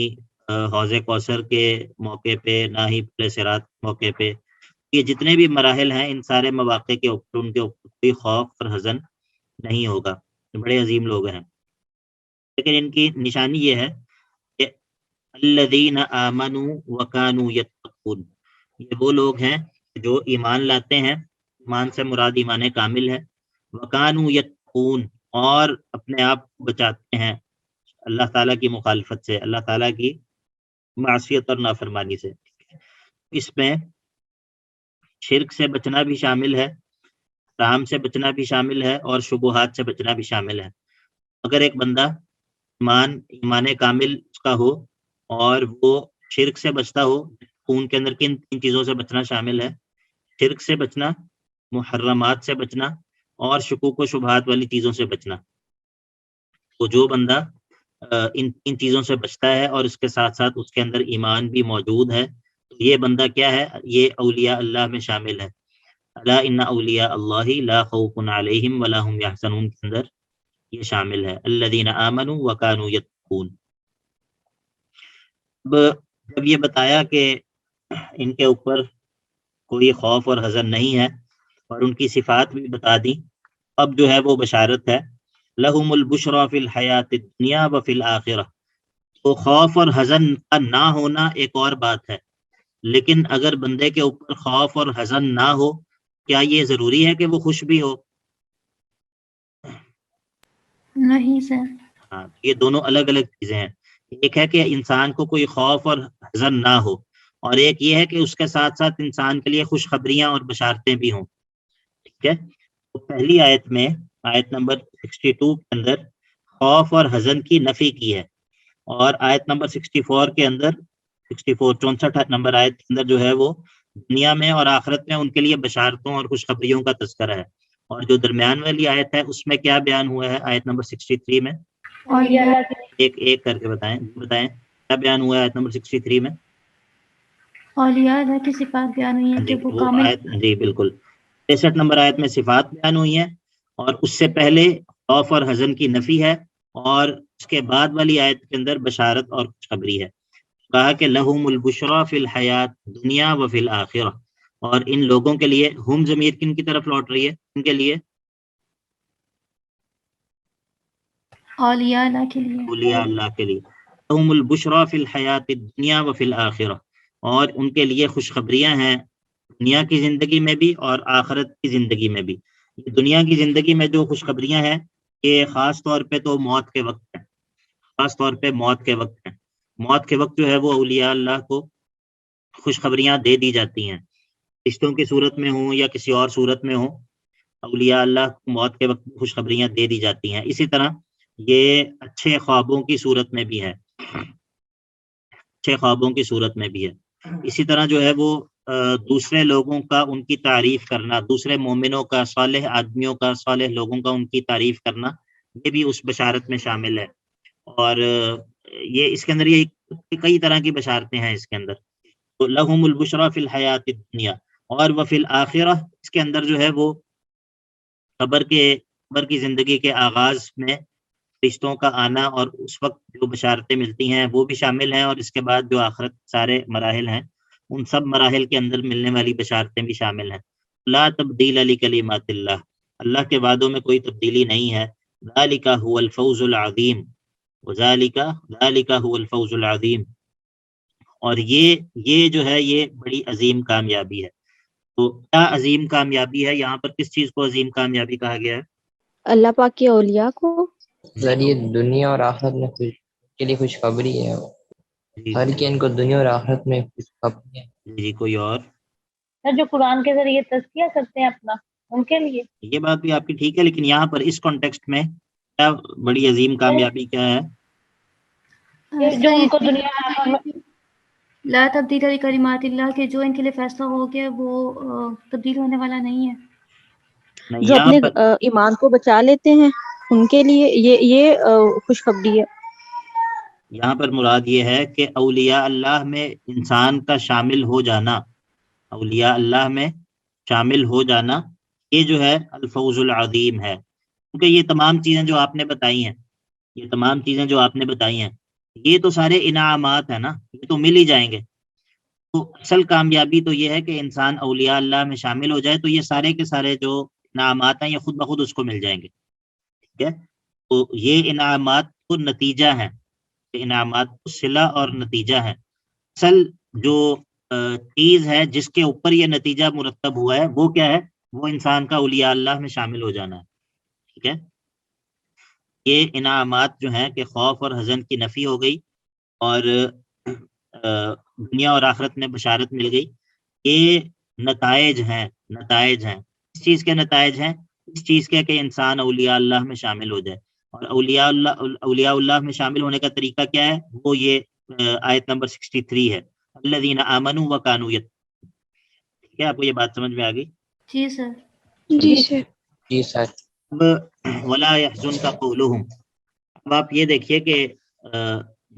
حوض کوثر کے موقع پہ، نہ ہی پل صراط کے موقع پہ. یہ جتنے بھی مراحل ہیں، ان سارے مواقع کے اوپر ان کے اوپر کوئی خوف اور حزن نہیں ہوگا. بڑے عظیم لوگ ہیں، لیکن ان کی نشانی یہ ہے کہ الذین آمنوا وکانوا یتقون، یہ وہ لوگ ہیں جو ایمان لاتے ہیں. ایمان سے مراد ایمان کامل ہے. وکانوا یتقون، اور اپنے آپ کو بچاتے ہیں اللہ تعالیٰ کی مخالفت سے، اللہ تعالیٰ کی معصیت اور نافرمانی سے. اس میں شرک سے بچنا بھی شامل ہے، حرام سے بچنا بھی شامل ہے، اور شبہات سے بچنا بھی شامل ہے. اگر ایک بندہ ایمان کامل اس کا ہو، اور وہ شرک سے بچتا ہو، خون کے اندر کن تین چیزوں سے بچنا شامل ہے؟ شرک سے بچنا، محرمات سے بچنا، اور شکوک و شبہات والی چیزوں سے بچنا. تو جو بندہ ان تین چیزوں سے بچتا ہے اور اس کے ساتھ ساتھ اس کے اندر ایمان بھی موجود ہے، تو یہ بندہ کیا ہے؟ یہ اولیاء اللہ میں شامل ہے. الا ان اولیاء اللہ لا خوف علیہم ولا هم یحزنون کے اندر یہ شامل ہے، الذین آمنوا وکانوا یتقون. جب یہ بتایا کہ ان کے اوپر کوئی خوف اور حزن نہیں ہے، اور ان کی صفات بھی بتا دی، اب جو ہے وہ بشارت ہے. لہم البشری فی الحیات الدنیا وفی الآخرہ، تو خوف اور حزن کا نہ ہونا ایک اور بات ہے، لیکن اگر بندے کے اوپر خوف اور حزن نہ ہو، کیا یہ ضروری ہے کہ وہ خوش بھی ہو؟
نہیں سر.
ہاں، یہ دونوں الگ الگ چیزیں ہیں. ایک ہے کہ انسان کو کوئی خوف اور حزن نہ ہو، اور ایک یہ ہے کہ اس کے ساتھ ساتھ انسان کے لیے خوشخبریاں اور بشارتیں بھی ہوں. ٹھیک ہے، تو پہلی آیت میں، آیت نمبر 62 کے اندر خوف اور حزن کی نفی کی ہے، اور آیت نمبر 64 کے اندر 64 نمبر آیت کے اندر جو ہے وہ دنیا میں اور آخرت میں ان کے لیے بشارتوں اور خوشخبریوں کا تذکرہ ہے. اور جو درمیان والی آیت ہے اس میں کیا بیان ہوا ہے؟ آیت نمبر 63 میں
اور یہ
ایک ایک کر کے بتائیں کیا بیان ہوا ہے آیت نمبر 63 میں؟
اولیاء اللہ کی صفات بیان ہوئی ہیں کہ وہ
وہ
کامل.
آیت، جی بالکل، 63 نمبر آیت میں صفات بیان ہوئی ہیں، اور اس سے پہلے خوف اور حزن کی نفی ہے، اور اس کے بعد والی آیت کے اندر بشارت اور خوشخبری ہے. کہا کہ لہم البشرا فی الحیات دنیا و فی الآخرہ، اور ان لوگوں کے لیے، ہم ضمیر کن کی طرف لوٹ رہی ہے؟ ان کے لیے،
اولیاء اللہ کے لیے.
اولیاء اللہ کے لیے، لہم البشرا فی الحیات الدنیا و فی الآخرہ، اور ان کے لیے خوشخبریاں ہیں دنیا کی زندگی میں بھی اور آخرت کی زندگی میں بھی. یہ دنیا کی زندگی میں جو خوشخبریاں ہیں یہ خاص طور پہ تو موت کے وقت ہے، خاص طور پہ موت کے وقت ہے. موت کے وقت جو ہے وہ اولیاء اللہ کو خوشخبریاں دے دی جاتی ہیں، رشتوں کی صورت میں ہوں یا کسی اور صورت میں ہوں، اولیاء اللہ کو موت کے وقت خوشخبریاں دے دی جاتی ہیں. اسی طرح یہ اچھے خوابوں کی صورت میں بھی ہے، اچھے خوابوں کی صورت میں بھی ہے. اسی طرح جو ہے وہ دوسرے لوگوں کا ان کی تعریف کرنا، دوسرے مومنوں کا، صالح آدمیوں کا، صالح لوگوں کا ان کی تعریف کرنا، یہ بھی اس بشارت میں شامل ہے. اور یہ اس کے اندر یہ کئی طرح کی بشارتیں ہیں اس کے اندر. تو لہم البشرا فی الحیات الدنیا، اور وفی الآخرہ اس کے اندر جو ہے وہ قبر کی زندگی کے آغاز میں رشتوں کا آنا اور اس وقت جو بشارتیں ملتی ہیں وہ بھی شامل ہیں، اور اس کے بعد جو آخرت سارے مراحل ہیں ان سب مراحل کے اندر ملنے والی بشارتیں بھی شامل ہیں. لا تبدیل لکلمات اللہ، اللہ کے وعدوں میں کوئی تبدیلی نہیں ہے. ذالک هو الفوز العظیم، وذالک هو الفوز العظیم، اور یہ جو ہے یہ بڑی عظیم کامیابی ہے. تو کیا عظیم کامیابی ہے؟ یہاں پر کس چیز کو عظیم کامیابی کہا گیا ہے؟
اللہ پاک کے اولیاء کو
ذریعے دنیا اور آخرت میں کے لیے خوشخبری ہے،
جی
ہر کہ ان کو دنیا اور آخرت میں خوشخبری ہے.
جی، کوئی اور؟
جو قرآن کے ذریعے تزکیہ کرتے ہیں اپنا، ان کے لیے.
یہ بات بھی آپ کی ٹھیک ہے، لیکن یہاں پر اس کانٹیکسٹ میں کیا بڑی عظیم کامیابی کیا ہے؟
جو ان کو دنیا اور آخرت میں
لا تبدیل لکلمات اللہ، کہ جو ان کے لیے فیصلہ ہو گیا وہ تبدیل ہونے والا نہیں ہے.
نہیں،
جو
یہاں
اپنے
پر
ایمان کو بچا لیتے ہیں ان کے لیے یہ خوشخبری ہے.
یہاں پر مراد یہ ہے کہ اولیاء اللہ میں انسان کا شامل ہو جانا، اولیاء اللہ میں شامل ہو جانا، یہ جو ہے الفوز العظیم ہے. کیونکہ یہ تمام چیزیں جو آپ نے بتائی ہیں، یہ تمام چیزیں جو آپ نے بتائی ہیں، یہ تو سارے انعامات ہیں نا، یہ تو مل ہی جائیں گے. تو اصل کامیابی تو یہ ہے کہ انسان اولیاء اللہ میں شامل ہو جائے، تو یہ سارے کے سارے جو انعامات ہیں یہ خود بخود اس کو مل جائیں گے. ٹھیک ہے، تو یہ انعامات کو نتیجہ ہیں، انعامات کو صلہ اور نتیجہ ہے. اصل جو چیز ہے جس کے اوپر یہ نتیجہ مرتب ہوا ہے وہ کیا ہے؟ وہ انسان کا اولیاء اللہ میں شامل ہو جانا ہے. ٹھیک ہے، یہ انعامات جو ہیں کہ خوف اور حزن کی نفی ہو گئی، اور دنیا اور آخرت میں بشارت مل گئی، یہ نتائج ہیں. نتائج ہیں اس چیز کے، نتائج ہیں اس چیز کے کہ انسان اولیاء اللہ میں شامل ہو جائے. اور اولیاء اللہ میں شامل ہونے کا طریقہ کیا ہے؟ وہ یہ آیت نمبر 63 ہے، الذین آمنوا وکانوا یتقون. ٹھیک ہے، آپ کو یہ بات سمجھ میں آ گئی؟
جی سر.
جی سر.
جی سر.
اب ولا یحزنک قولہم، اب آپ یہ دیکھیے کہ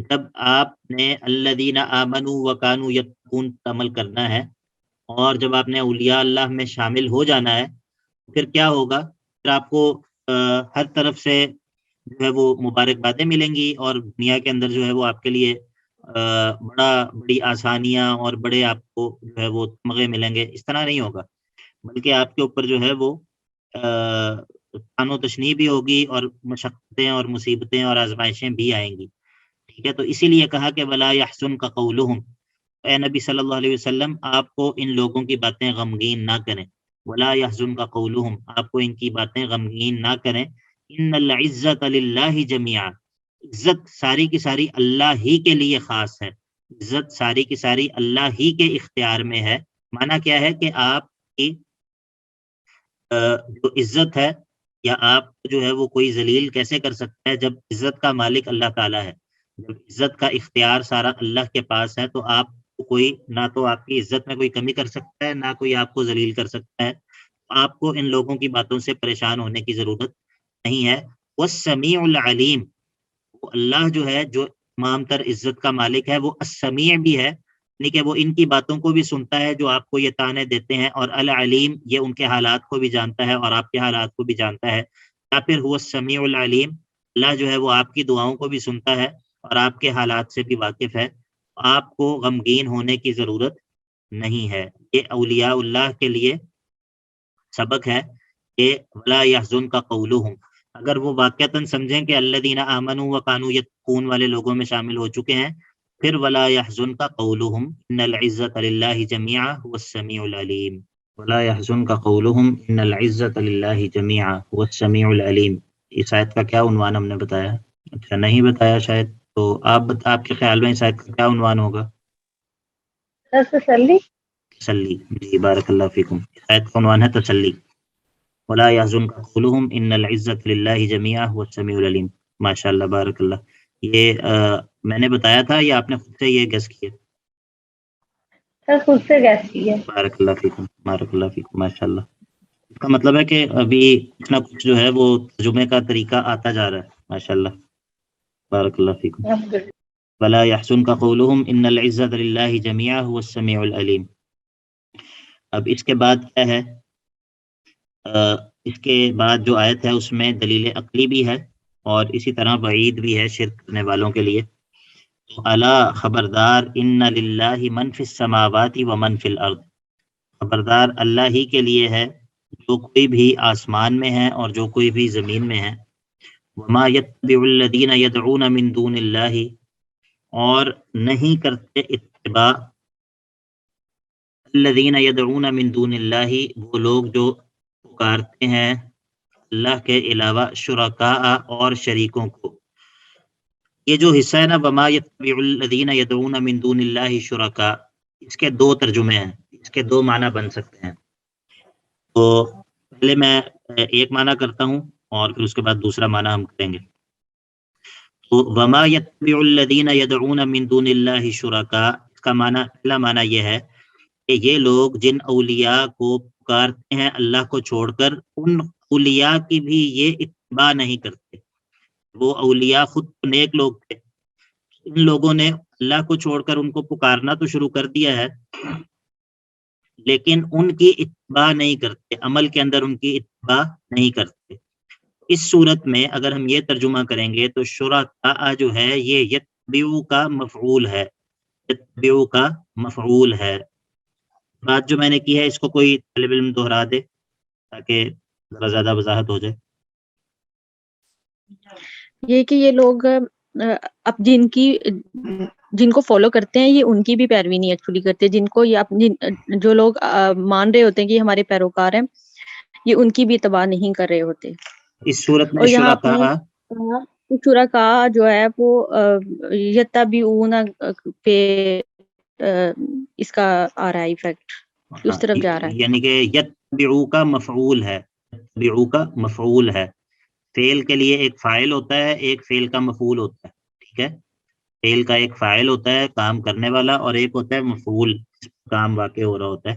جب آپ نے الذین آمنوا وکانوا یتقون پر عمل کرنا ہے، اور جب آپ نے اولیاء اللہ میں شامل ہو جانا ہے، پھر کیا ہوگا؟ پھر آپ کو ہر طرف سے جو ہے وہ مبارکبادیں ملیں گی، اور دنیا کے اندر جو ہے وہ آپ کے لیے بڑی آسانیاں اور بڑے آپ کو جو ہے وہ تمغے ملیں گے. اس طرح نہیں ہوگا، بلکہ آپ کے اوپر جو ہے وہ تان و تشنیع بھی ہوگی، اور مشقتیں اور مصیبتیں اور آزمائشیں بھی آئیں گی. ٹھیک ہے، تو اسی لیے کہا کہ ولا یحزن کا قولہم، اے نبی صلی اللہ علیہ وسلم آپ کو ان لوگوں کی باتیں غمگین نہ کریں، ولا یحزن کا قولہم، آپ کو ان کی باتیں غمگین نہ کریں، ان العزت للہ جمیعا، عزت ساری کی ساری اللہ ہی کے لیے خاص ہے، عزت ساری کی ساری اللہ ہی کے اختیار میں ہے۔ معنی کیا ہے کہ آپ کی جو عزت ہے، یا آپ جو ہے وہ کوئی ذلیل کیسے کر سکتا ہے جب عزت کا مالک اللہ تعالیٰ ہے، جب عزت کا اختیار سارا اللہ کے پاس ہے، تو آپ کو کوئی نہ تو آپ کی عزت میں کوئی کمی کر سکتا ہے، نہ کوئی آپ کو ذلیل کر سکتا ہے۔ آپ کو ان لوگوں کی باتوں سے پریشان ہونے کی ضرورت نہیں ہے۔ والسمیع العلیم، وہ اللہ جو ہے جو تمام تر عزت کا مالک ہے، وہ السمیع بھی ہے، یعنی کہ وہ ان کی باتوں کو بھی سنتا ہے جو آپ کو یہ طعنے دیتے ہیں، اور العلیم یہ ان کے حالات کو بھی جانتا ہے اور آپ کے حالات کو بھی جانتا ہے، یا پھر هو السمیع العلیم، اللہ جو ہے وہ آپ کی دعاؤں کو بھی سنتا ہے اور آپ کے حالات سے بھی واقف ہے۔ آپ کو غمگین ہونے کی ضرورت نہیں ہے۔ یہ اولیاء اللہ کے لیے سبق ہے کہ ولا یحزن کا قولہم، اگر وہ واقعتاً سمجھیں کہ الذین آمنوا وکانوا یتقون والے لوگوں میں شامل ہو چکے ہیں، پھر ولا یحزن کا قولہم ان العزت للہ جمیعا هو السمیع العلیم، ولا یحزن کا قولہم ان العزت للہ جمیعا هو السمیع العلیم۔ اس آیت کا کیا عنوان ہم نے بتایا؟ اچھا نہیں بتایا شاید، تو آپ کے خیال میں اس آیت کا کیا عنوان ہوگا؟
تسلی۔
تسلی، جی بارک اللہ فیکم، اس آیت کا عنوان ہے تسلی، ولا یحزن کا قولہم ان العزت للہ جمیعا هو السمیع العلیم۔ ماشاء اللہ، بارک اللہ۔ یہ میں نے بتایا تھا یا آپ نے خود سے یہ گیس کیا؟
سر خود سے گیس کی ہے۔
بارک اللہ فیکم، بارک اللہ فیکم، ماشاء اللہ۔ اس کا مطلب ہے کہ ابھی کچھ نہ کچھ جو ہے وہ ترجمے کا طریقہ آتا جا رہا ہے، ماشاء اللہ، بارک اللہ فیکم۔
الحمدللہ۔
ولا یحزن کا قولہم ان العزت للہ جمیعا هو السمیع العلیم۔ اب اس کے بعد کیا ہے؟ اس کے بعد جو آیت ہے اس میں دلیل عقلی بھی ہے اور اسی طرح وعید بھی ہے شرک کرنے والوں کے لیے۔ الا خبردار، ان للہ من فی السماوات و من فی الارض، خبردار اللہ ہی کے لیے ہے جو کوئی بھی آسمان میں ہے اور جو کوئی بھی زمین میں ہے۔ وما یتبع الذین یدعون من دون اللہ، اور نہیں کرتے اتباع الذین یدعون من دون اللہ، وہ لوگ جو پکارتے ہیں اللہ کے علاوہ شرکاء اور شریکوں کو۔ یہ جو حصہ ہے نا وما یتبع الذین یدعون من دون اللہ شرکاء، اس کے دو ترجمے ہیں، اس کے دو معنی بن سکتے ہیں۔ تو پہلے میں ایک معنی کرتا ہوں اور پھر اس کے بعد دوسرا معنی ہم کریں گے۔ تو وما یتبع الذین یدعون من دون اللہ شرکاء، اس کا معنی، پہلا معنی یہ ہے کہ یہ لوگ جن اولیاء کو پکارتے ہیں اللہ کو چھوڑ کر، ان اولیاء کی بھی یہ اتباع نہیں کرتے۔ وہ اولیاء خود نیک لوگ تھے، ان لوگوں نے اللہ کو چھوڑ کر ان کو پکارنا تو شروع کر دیا ہے، لیکن ان کی اتباع نہیں کرتے، عمل کے اندر ان کی اتباع نہیں کرتے۔ اس صورت میں اگر ہم یہ ترجمہ کریں گے تو شرکاء جو ہے یہ یتبعو کا مفعول ہے، یتبعو کا مفعول ہے۔ بات جو میں نے کی ہے اس کو کوئی طالب علم دہرا دے تاکہ ذرا زیادہ وضاحت ہو جائے۔
یہ کہ یہ لوگ اب جن کو فالو کرتے ہیں یہ ان کی بھی پیروی نہیں ایکچولی کرتے، جن کو یہ جو لوگ مان رہے ہوتے ہیں کہ یہ ہمارے پیروکار ہیں، یہ ان کی بھی اتباع نہیں کر رہے ہوتے۔
اس صورت میں
اور یہاں آپ نے
شرکاء
شرکاء جو ہے وہ یتبعون پہ اس کا آ رہا ہے ایفیکٹ، اس طرف جا رہا ہے۔
یعنی کہ یتبعو کا مفعول ہے، یتبعو کا مفعول ہے۔ فعل کے لیے ایک فاعل ہوتا ہے، ایک فعل کا مفعول ہوتا ہے، ٹھیک ہے؟ فعل کا ایک فاعل ہوتا ہے کام کرنے والا، اور ایک ہوتا ہے مفعول، کام واقع ہو رہا ہوتا ہے۔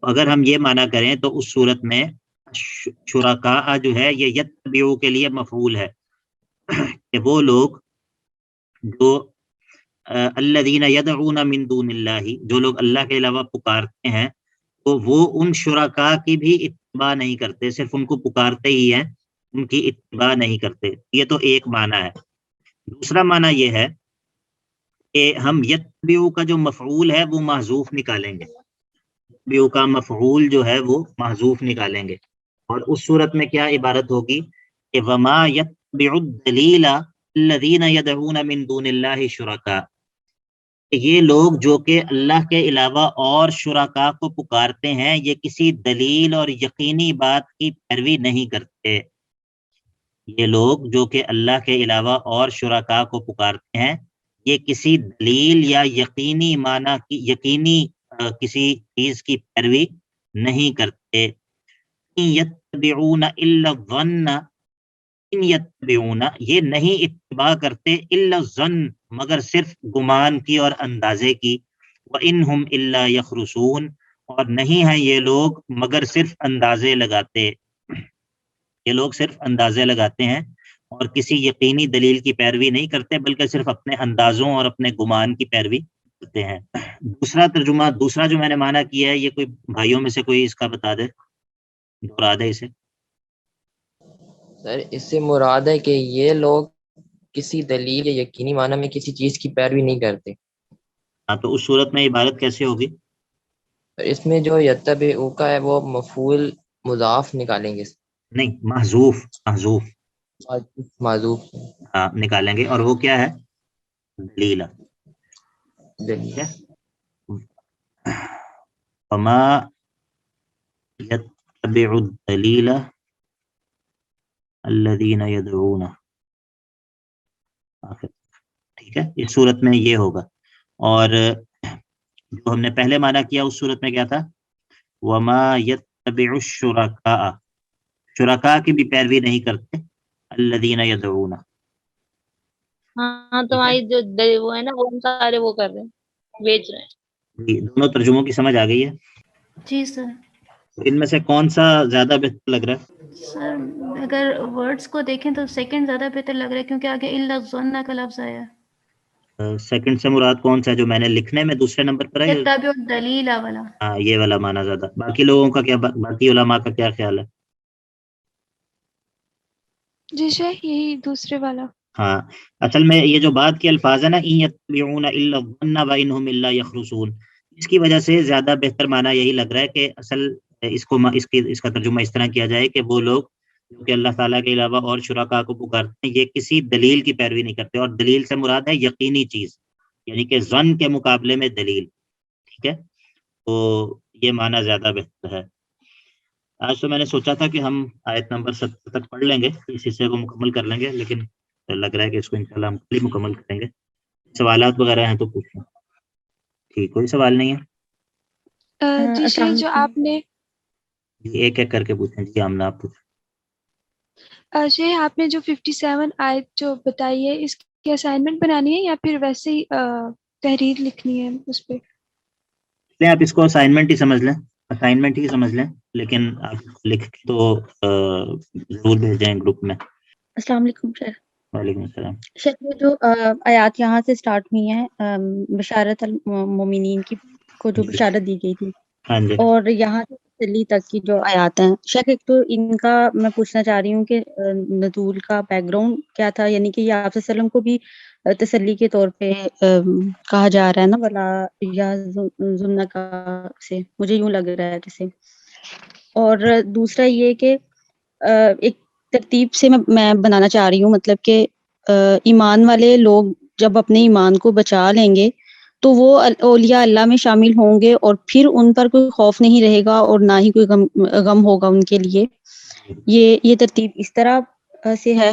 اگر ہم یہ معنی کریں تو اس صورت میں شرکاء جو ہے یہ یتبعو کے لیے مفعول ہے، کہ وہ لوگ جو الذین یدعون من دون اللہ، جو لوگ اللہ کے علاوہ پکارتے ہیں، تو وہ ان شرکاء کی بھی اتباع نہیں کرتے، صرف ان کو پکارتے ہی ہیں، ان کی اتباع نہیں کرتے۔ یہ تو ایک معنی ہے۔ دوسرا معنی یہ ہے کہ ہم یتبعو کا جو مفعول ہے وہ محذوف نکالیں گے، یتبعو کا مفعول جو ہے وہ محذوف نکالیں گے، اور اس صورت میں کیا عبارت ہوگی کہ وما یتبع الدلیل الذین یدعون من دون اللہ شرکاء، یہ لوگ جو کہ اللہ کے علاوہ اور شرکاء کو پکارتے ہیں یہ کسی دلیل اور یقینی بات کی پیروی نہیں کرتے. یہ لوگ جو کہ اللہ کے علاوہ اور شرکاء کو پکارتے ہیں یہ کسی دلیل یا یقینی معنی کی کسی چیز کی پیروی نہیں کرتے. ان یتبعون الا الظن، ان یتبعون یہ نہیں اتباع کرتے الا الظن مگر صرف گمان کی اور اندازے کی. وَإِنْهُمْ إِلَّا يَخْرُصُونَ اور نہیں ہیں یہ لوگ مگر صرف اندازے لگاتے. یہ لوگ صرف اندازے لگاتے ہیں اور کسی یقینی دلیل کی پیروی نہیں کرتے بلکہ صرف اپنے اندازوں اور اپنے گمان کی پیروی کرتے ہیں. دوسرا ترجمہ، دوسرا جو میں نے معنی کیا ہے، یہ کوئی بھائیوں میں سے کوئی اس کا بتا دے، دہرا دے اسے.
سر اس سے مراد ہے کہ یہ لوگ کسی دلیل یا یقینی معنی میں کسی چیز کی پیروی نہیں کرتے.
ہاں، تو اس صورت میں عبارت کیسے ہوگی؟
اس میں جو یتبعو کا ہے وہ مفعول مضاف نکالیں گے،
نہیں، محذوف
معذوف
ہاں نکالیں گے، اور وہ کیا ہے؟ دلیل.
دلیل.
وما يتبع الدلیل الذین یدعون، آخر ٹھیک ہے. اس صورت میں یہ ہوگا. اور جو ہم نے پہلے معنی کیا اس صورت میں کیا تھا؟ وما يتبع الشرکاء، شرکاء کی بھی پیروی نہیں کرتے. الذین یدعون،
ہاں تمہاری جو وہ ہے نا وہ ہم سارے وہ کر رہے ہیں، بیچ رہے ہیں.
جی، دونوں ترجموں کی سمجھ آ گئی ہے.
جی سر.
ان میں سے کون سا زیادہ بہتر لگ رہا ہے؟
سر اگر ورڈز کو دیکھیں تو سیکنڈ زیادہ بہتر لگ رہا ہے کیونکہ آگے الا الظن کا لفظ آیا ہے.
سیکنڈ سے مراد کون سا ہے جو میں نے لکھنے میں دوسرے نمبر پر ہے؟
یتبع الدلیل والا.
ہاں، یہ والا معنی زیادہ. باقی لوگوں کا کیا، باقی علماء کا کیا خیال ہے؟
جی شیخ یہی دوسرے والا.
ہاں، اصل میں یہ جو بات کے الفاظ ہے نا، ان یتبعون الا الظن وانہم الا یخرصون، اس کی وجہ سے زیادہ بہتر معنی یہی لگ رہا ہے کہ اصل اس کا ترجمہ اس طرح کیا جائے کہ وہ لوگ جو کہ اللہ تعالیٰ کے علاوہ اور شرکاء کو پکارتے ہیں یہ کسی دلیل کی پیروی نہیں کرتے، اور دلیل سے مراد ہے یقینی چیز، یعنی کہ ظن کے مقابلے میں دلیل. ٹھیک ہے، تو یہ معنی زیادہ بہتر ہے. آج تو میں نے سوچا تھا کہ ہم آیت نمبر 70 تک پڑھ لیں گے، اس حصے کو مکمل کر لیں گے، لیکن لگ رہا ہے کہ اس کو انشاءاللہ ہم کل مکمل کریں گے. سوالات وغیرہ ہیں تو پوچھیں. ٹھیک، کوئی سوال نہیں ہے؟
جی شیخ جو آپ نے
جی ایک ایک کر کے پوچھیں. جی آمنہ آپ پوچھیں.
شیخ آپ نے جو 57 آیت جو بتائی ہے اس کی اسائنمنٹ بنانی ہے یا پھر ویسے ہی تحریر لکھنی ہے اس پہ؟
آپ اس کو اسائنمنٹ ہی سمجھ لیں، لیکن آپ لکھ کے تو ضرور بھیجیں گروپ میں.
السلام علیکم سر.
وعلیکم السلام.
شیخ یہ جو آیات یہاں سے سٹارٹ ہوئی ہیں بشارت المومنین کی کو جو بشارت دی گئی تھی،
ہاں جی.
اور یہاں سے تسلی تک کی جو آیات ہیں شیخ، ایک تو ان کا میں پوچھنا چاہ رہی ہوں کہ نزول کا بیک گراؤنڈ کیا تھا، یعنی کہ یہ آپ صلی اللہ علیہ وسلم کو بھی تسلی کے طور پہ کہا جا رہا ہے نا، ولا یحزنک سے مجھے یوں لگ رہا ہے جیسے. اور دوسرا یہ کہ ایک ترتیب سے میں بنانا چاہ رہی ہوں، مطلب کہ ایمان والے لوگ جب اپنے ایمان کو بچا لیں گے تو وہ اولیاء اللہ میں شامل ہوں گے اور پھر ان پر کوئی خوف نہیں رہے گا اور نہ ہی کوئی غم ہوگا ان کے لیے. یہ ترتیب اس طرح سے ہے.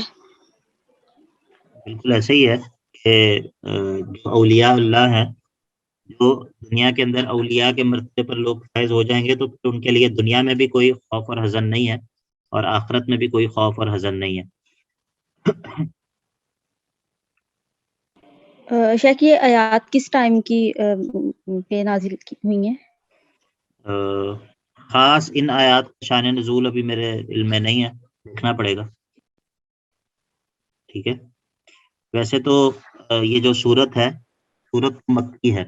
بالکل ایسے ہی ہے کہ جو اولیاء اللہ ہیں، جو دنیا کے اندر اولیاء کے مرتبے پر لوگ فائز ہو جائیں گے تو پھر ان کے لیے دنیا میں بھی کوئی خوف اور حزن نہیں ہے اور آخرت میں بھی کوئی خوف اور حزن نہیں ہے.
شیخ یہ آیات کس ٹائم کی پہ نازل ہوئی ہیں؟
خاص ان آیات کا شان نزول ابھی میرے علم میں نہیں ہے، دیکھنا پڑے گا. ٹھیک ہے، ویسے تو یہ جو سورت ہے، سورت مکی ہے،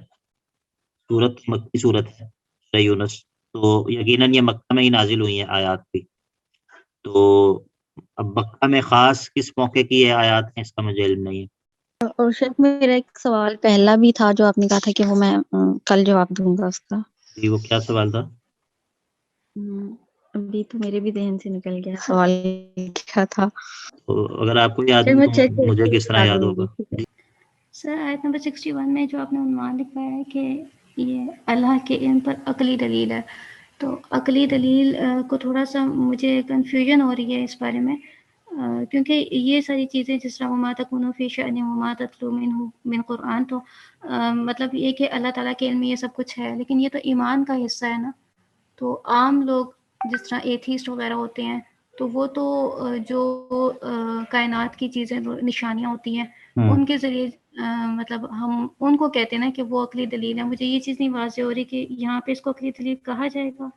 مکی سورت ہے سورہ یونس، تو یقیناً یہ مکہ میں ہی نازل ہوئی ہیں آیات بھی. تو اب مکہ میں خاص کس موقع کی یہ آیات ہیں اس کا مجھے علم نہیں ہے.
اور شیخ میرا ایک سوال پہلا بھی تھا جو آپ نے کہا تھا کہ وہ میں کل جواب دوں گا اس کا.
جی وہ کیا سوال تھا؟
ابھی تو میرے بھی ذہن سے نکل گیا سوال کیا تھا.
تو اگر آپ کو یاد
چل
ہو
میں
تو
چیک کر
مجھے
کے
کس طرح
بتا
یاد
دوں
ہوگا.
گی.
سر آیت نمبر 61 میں جو آپ نے عنوان لکھا ہے کہ یہ اللہ کے علم پر عقلی دلیل ہے، تو عقلی دلیل کو تھوڑا سا مجھے کنفیوژن ہو رہی ہے اس بارے میں، کیونکہ یہ ساری چیزیں جس طرح وما تکون فی شأن وما تتلو منہ من قرآن، تو مطلب یہ کہ اللہ تعالیٰ کے علم میں یہ سب کچھ ہے، لیکن یہ تو ایمان کا حصہ ہے نا. تو عام لوگ جس طرح ایتھیسٹ وغیرہ ہوتے ہیں تو وہ تو جو کائنات کی چیزیں نشانیاں ہوتی ہیں ان کے ذریعے مطلب ہم ان کو کہتے ہیں نا کہ وہ عقلی دلیل ہے. مجھے یہ چیز نہیں واضح ہو رہی کہ یہاں پہ اس کو عقلی دلیل کہا جائے گا.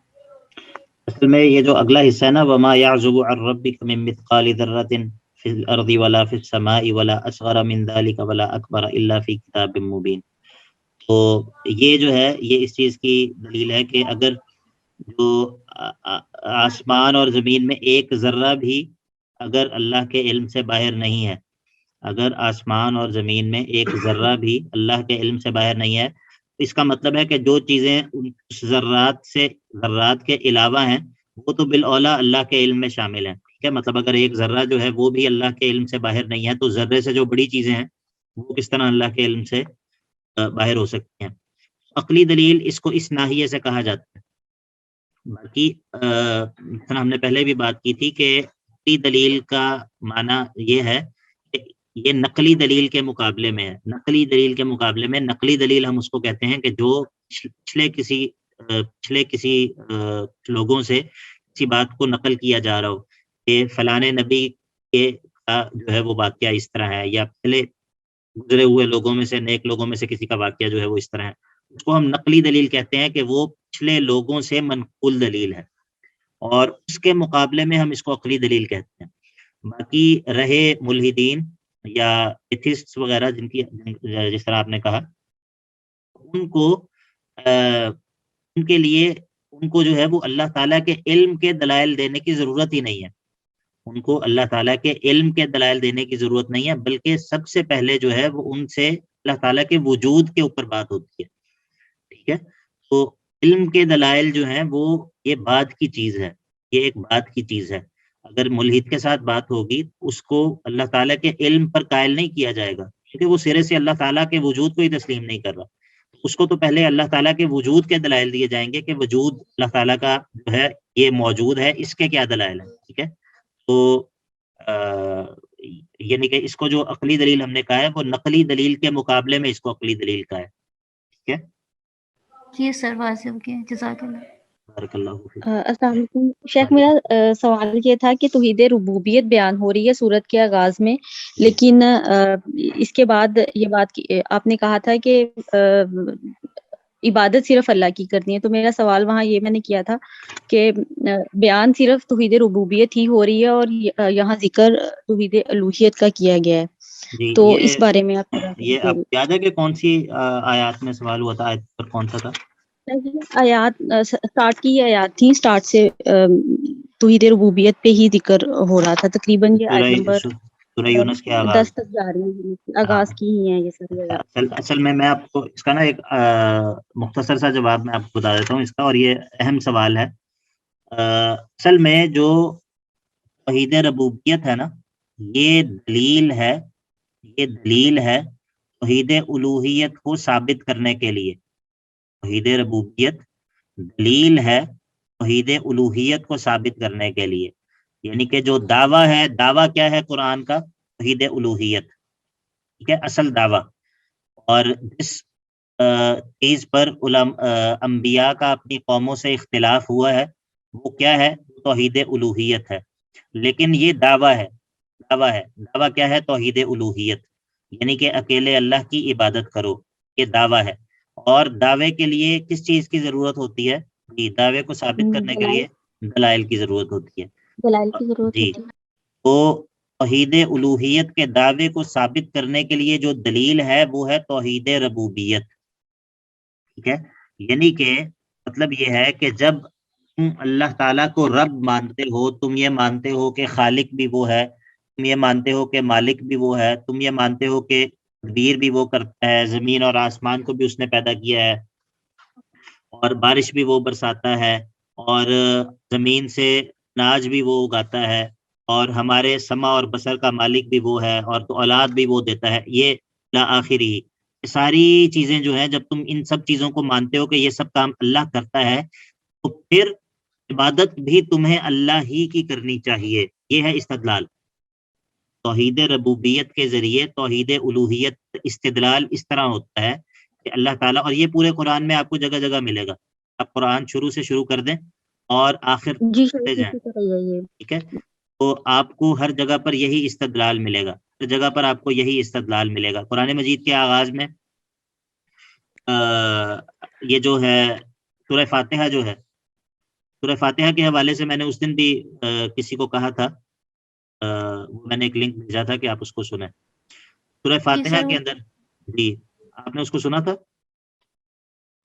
اصل میں یہ جو اگلا حصہ ہے نا، وما يعزب عن ربك من مثقال ذرة في الارض ولا في السماء ولا اصغر من ذلك ولا اکبر الا في كتاب مبين، تو یہ جو ہے یہ اس چیز کی دلیل ہے کہ اگر جو آسمان اور زمین میں ایک ذرہ بھی اگر اللہ کے علم سے باہر نہیں ہے، اگر آسمان اور زمین میں ایک ذرہ بھی اللہ کے علم سے باہر نہیں ہے، اس کا مطلب ہے کہ جو چیزیں اس ذرات کے علاوہ ہیں وہ تو بالاولیٰ اللہ کے علم میں شامل ہیں. ٹھیک ہے، مطلب اگر ایک ذرہ جو ہے وہ بھی اللہ کے علم سے باہر نہیں ہے تو ذرے سے جو بڑی چیزیں ہیں وہ کس طرح اللہ کے علم سے باہر ہو سکتی ہیں. عقلی دلیل اس کو اس ناحیے سے کہا جاتا ہے. باقی ہم نے پہلے بھی بات کی تھی کہ عقلی دلیل کا معنی یہ ہے کہ یہ نقلی دلیل کے مقابلے میں ہے. نقلی دلیل کے مقابلے میں نقلی دلیل ہم اس کو کہتے ہیں کہ جو پچھلے کسی لوگوں سے کسی بات کو نقل کیا جا رہا ہو کہ فلاں نبی کے جو ہے وہ واقعہ اس طرح ہے، یا پہلے گزرے ہوئے لوگوں میں سے نیک لوگوں میں سے کسی کا واقعہ جو ہے وہ اس طرح ہے. اس کو ہم نقلی دلیل کہتے ہیں کہ وہ پچھلے لوگوں سے منقول دلیل ہے، اور اس کے مقابلے میں ہم اس کو عقلی دلیل کہتے ہیں. باقی رہے ملحدین یا ایتھسٹ وغیرہ جس طرح آپ نے کہا، ان کے لیے ان کو جو ہے وہ اللہ تعالیٰ کے علم کے دلائل دینے کی ضرورت ہی نہیں ہے. ان کو اللہ تعالیٰ کے علم کے دلائل دینے کی ضرورت نہیں ہے، بلکہ سب سے پہلے جو ہے وہ ان سے اللہ تعالیٰ کے وجود کے اوپر بات ہوتی ہے. ٹھیک ہے، تو علم کے دلائل جو ہیں وہ یہ بعد کی چیز ہے، یہ ایک بعد کی چیز ہے. اگر ملحد کے ساتھ بات ہوگی اس کو اللہ تعالیٰ کے علم پر قائل نہیں کیا جائے گا، کیونکہ وہ سرے سے اللہ تعالیٰ کے وجود کو ہی تسلیم نہیں کر رہا. اس کو تو پہلے اللہ تعالیٰ کے وجود کے دلائل دیے جائیں گے کہ وجود اللہ تعالیٰ کا جو ہے یہ موجود ہے، اس کے کیا دلائل ہیں. ٹھیک ہے، تو یعنی کہ اس کو جو عقلی دلیل ہم نے کہا ہے وہ نقلی دلیل کے مقابلے میں اس کو عقلی دلیل کا ہے. ٹھیک ہے،
جی سر واضح ہو گیا، جزاک اللہ.
بارک اللہ فیک.
السلام علیکم شیخ، میرا سوال یہ تھا کہ توحید ربوبیت بیان ہو رہی ہے سورت کے آغاز میں، لیکن اس کے بعد یہ بات آپ نے کہا تھا کہ عبادت صرف اللہ کی کرنی ہے. تو میرا سوال وہاں یہ میں نے کیا تھا کہ بیان صرف توحید ربوبیت ہی ہو رہی ہے اور یہاں ذکر توحید الوہیت کا کیا گیا ہے.
جی،
تو اس بارے میں آپ
یہ آپ یاد ہے کہ کون سی آیات میں سوال ہوا تھا؟ آیت پر کون سا تھا؟
آیات سٹارٹ کی آیات تھی، سٹارٹ سے توحید ربوبیت پہ ہی ذکر ہو رہا تھا. تقریباً یہ آیت نمبر
سورہ یونس کے آغاز
10 تک جا رہی ہے، آغاز کی ہی ہیں یہ ساری آیات.
اصل میں آپ کو اس کا نا ایک مختصر سا جواب میں آپ کو بتا دیتا ہوں اس کا، اور یہ اہم سوال ہے. اصل میں جو توحید ربوبیت ہے نا، یہ دلیل ہے توحید الوہیت کو ثابت کرنے کے لیے. توحید ربوبیت دلیل ہے توحید الوہیت کو ثابت کرنے کے لیے. یعنی کہ جو دعویٰ ہے، دعویٰ کیا ہے قرآن کا؟ توحید الوہیت. ٹھیک ہے، اصل دعویٰ. اور جس چیز پر انبیاء کا اپنی قوموں سے اختلاف ہوا ہے وہ کیا ہے؟ توحید الوہیت ہے. لیکن یہ دعویٰ ہے. دعویٰ کیا ہے؟ توحید الوہیت، یعنی کہ اکیلے اللہ کی عبادت کرو، یہ دعویٰ ہے. اور دعوے کے لیے کس چیز کی ضرورت ہوتی ہے؟ جی، دعوے کو ثابت کرنے کے لیے دلائل کی ضرورت ہوتی ہے.
دلائل کی ضرورت
جی،
ہوتی ہے.
تو توحید الوہیت کے دعوے کو ثابت کرنے کے لیے جو دلیل ہے وہ ہے توحید ربوبیت. ٹھیک ہے، یعنی کہ مطلب یہ ہے کہ جب تم اللہ تعالیٰ کو رب مانتے ہو، تم یہ مانتے ہو کہ خالق بھی وہ ہے، تم یہ مانتے ہو کہ مالک بھی وہ ہے، تم یہ مانتے ہو کہ تدبیر بھی وہ کرتا ہے، زمین اور آسمان کو بھی اس نے پیدا کیا ہے، اور بارش بھی وہ برساتا ہے، اور زمین سے اناج بھی وہ اگاتا ہے، اور ہمارے سمع اور بصر کا مالک بھی وہ ہے، اور تو اولاد بھی وہ دیتا ہے، یہ لا آخری ساری چیزیں جو ہیں، جب تم ان سب چیزوں کو مانتے ہو کہ یہ سب کام اللہ کرتا ہے، تو پھر عبادت بھی تمہیں اللہ ہی کی کرنی چاہیے. یہ ہے استدلال. توحید ربوبیت کے ذریعے توحید الوہیت استدلال اس طرح ہوتا ہے کہ اللہ تعالیٰ، اور یہ پورے قرآن میں آپ کو جگہ جگہ ملے گا. آپ قرآن شروع سے شروع کر دیں اور آخر
جی
پڑھتے جائیں،
یہ
ٹھیک ہے، تو آپ کو ہر جگہ پر یہی استدلال ملے گا، ہر جگہ پر آپ کو یہی استدلال ملے گا. قرآن مجید کے آغاز میں یہ جو ہے سورہ فاتحہ جو ہے، سورہ فاتحہ کے حوالے سے میں نے اس دن بھی کسی کو کہا تھا، میں نے ایک لنک بھیجا تھا کہ آپ اس کو سنیں. سورہ فاتحہ
سر.
کے اندر، جی آپ نے اس کو سنا تھا؟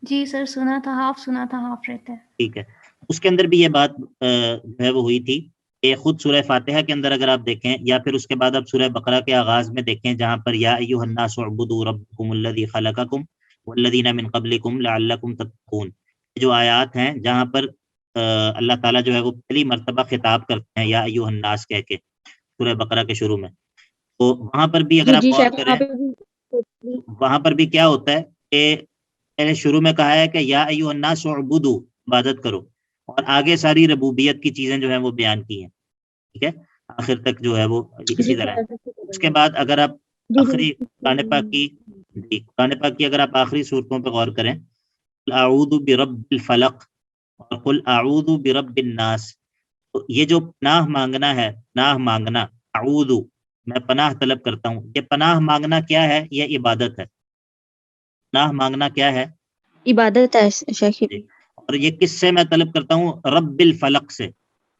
جی سر سنا تھا، ہاف رہتا ہے.
ٹھیک ہے، اس کے اندر بھی یہ بات جو ہے وہ ہوئی تھی کہ خود سورہ فاتحہ کے اندر اگر آپ دیکھیں، یا پھر اس کے بعد آپ سورہ بقرہ کے آغاز میں دیکھیں جہاں پر یا ایھا الناس اعبدوا ربکم الذی خلقکم والذین من قبلکم لعلکم تتقون، جو آیات ہیں جہاں پر اللہ تعالیٰ جو ہے وہ پہلی مرتبہ خطاب کرتے ہیں یا ایھا الناس کہہ کے سورہ بقرہ کے شروع میں، تو وہاں پر بھی اگر آپ غور کریں، وہاں پر بھی کیا ہوتا ہے کہ پہلے شروع میں کہا ہے کہ یا ایھا الناس اعبدوا، عبادت کرو، اور آگے ساری ربوبیت کی چیزیں جو ہیں وہ بیان کی ہیں، ٹھیک ہے، آخر تک جو ہے وہ اسی طرح ہے. اس کے بعد اگر آپ آخری قرآن پاک کی اگر آپ آخری صورتوں پہ غور کریں، قل اعوذ برب الفلق اور قل اعوذ برب الناس، تو یہ جو پناہ مانگنا ہے، پناہ مانگنا، اعوذ میں پناہ طلب کرتا ہوں، یہ پناہ مانگنا کیا ہے؟ یہ عبادت ہے. پناہ مانگنا کیا ہے؟
عبادت ہے شیخ.
اور یہ کس سے میں طلب کرتا ہوں؟ رب الفلق سے،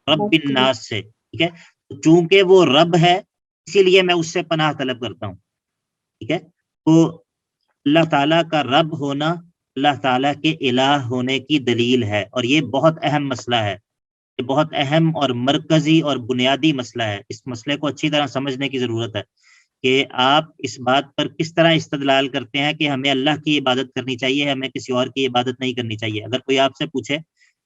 رب الناس سے، ٹھیک ہے. چونکہ وہ رب ہے اسی لیے میں اس سے پناہ طلب کرتا ہوں، ٹھیک ہے. تو اللہ تعالیٰ کا رب ہونا اللہ تعالیٰ کے الہ ہونے کی دلیل ہے، اور یہ بہت اہم مسئلہ ہے، یہ بہت اہم اور مرکزی اور بنیادی مسئلہ ہے. اس مسئلے کو اچھی طرح سمجھنے کی ضرورت ہے کہ آپ اس بات پر کس طرح استدلال کرتے ہیں کہ ہمیں اللہ کی عبادت کرنی چاہیے، ہمیں کسی اور کی عبادت نہیں کرنی چاہیے. اگر کوئی آپ سے پوچھے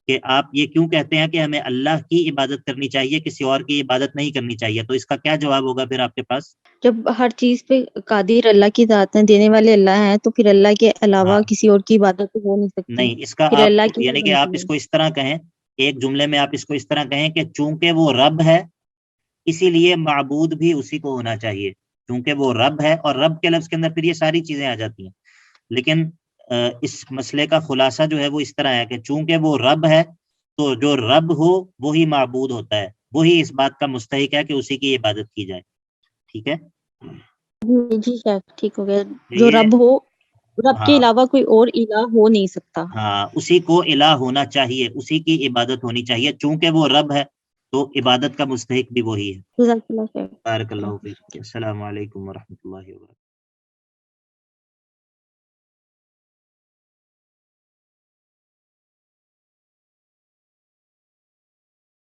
کہ آپ یہ کیوں کہتے ہیں کہ ہمیں اللہ کی عبادت کرنی چاہیے، کسی اور کی عبادت نہیں کرنی چاہیے، تو اس کا کیا جواب ہوگا پھر آپ کے پاس؟
جب ہر چیز پہ قادر اللہ کی ذات ہے، دینے والے اللہ ہیں، تو پھر اللہ کے علاوہ
ہاں،
کسی اور کی عبادت تو ہو نہیں سکتی.
نہیں، اس کا
پھر
آپ
اللہ کی
یعنی کہ آپ اس کو اس طرح کہیں، ایک جملے میں آپ اس کو اس طرح کہیں کہ چونکہ وہ رب ہے اسی لیے معبود بھی اسی کو ہونا چاہیے، چونکہ وہ رب ہے، اور رب کے لفظ کے اندر پھر یہ ساری چیزیں آ جاتی ہیں. لیکن اس مسئلے کا خلاصہ جو ہے وہ اس طرح ہے کہ چونکہ وہ رب ہے تو جو رب ہو وہی معبود ہوتا ہے، وہی اس بات کا مستحق ہے کہ اسی کی عبادت کی جائے، ٹھیک ہے.
جی شیخ ٹھیک ہو گیا. جو
یہ
رب ہو، رب کے
ہاں
علاوہ کوئی اور الہ ہو نہیں سکتا.
ہاں، اسی کو الہ ہونا چاہیے، اسی کی عبادت ہونی چاہیے، چونکہ وہ رب ہے تو عبادت کا مستحق بھی وہی ہے.
جزاک اللہ خیر.
بارک اللہ فیک. السلام علیکم ورحمۃ اللہ وبرکاتہ.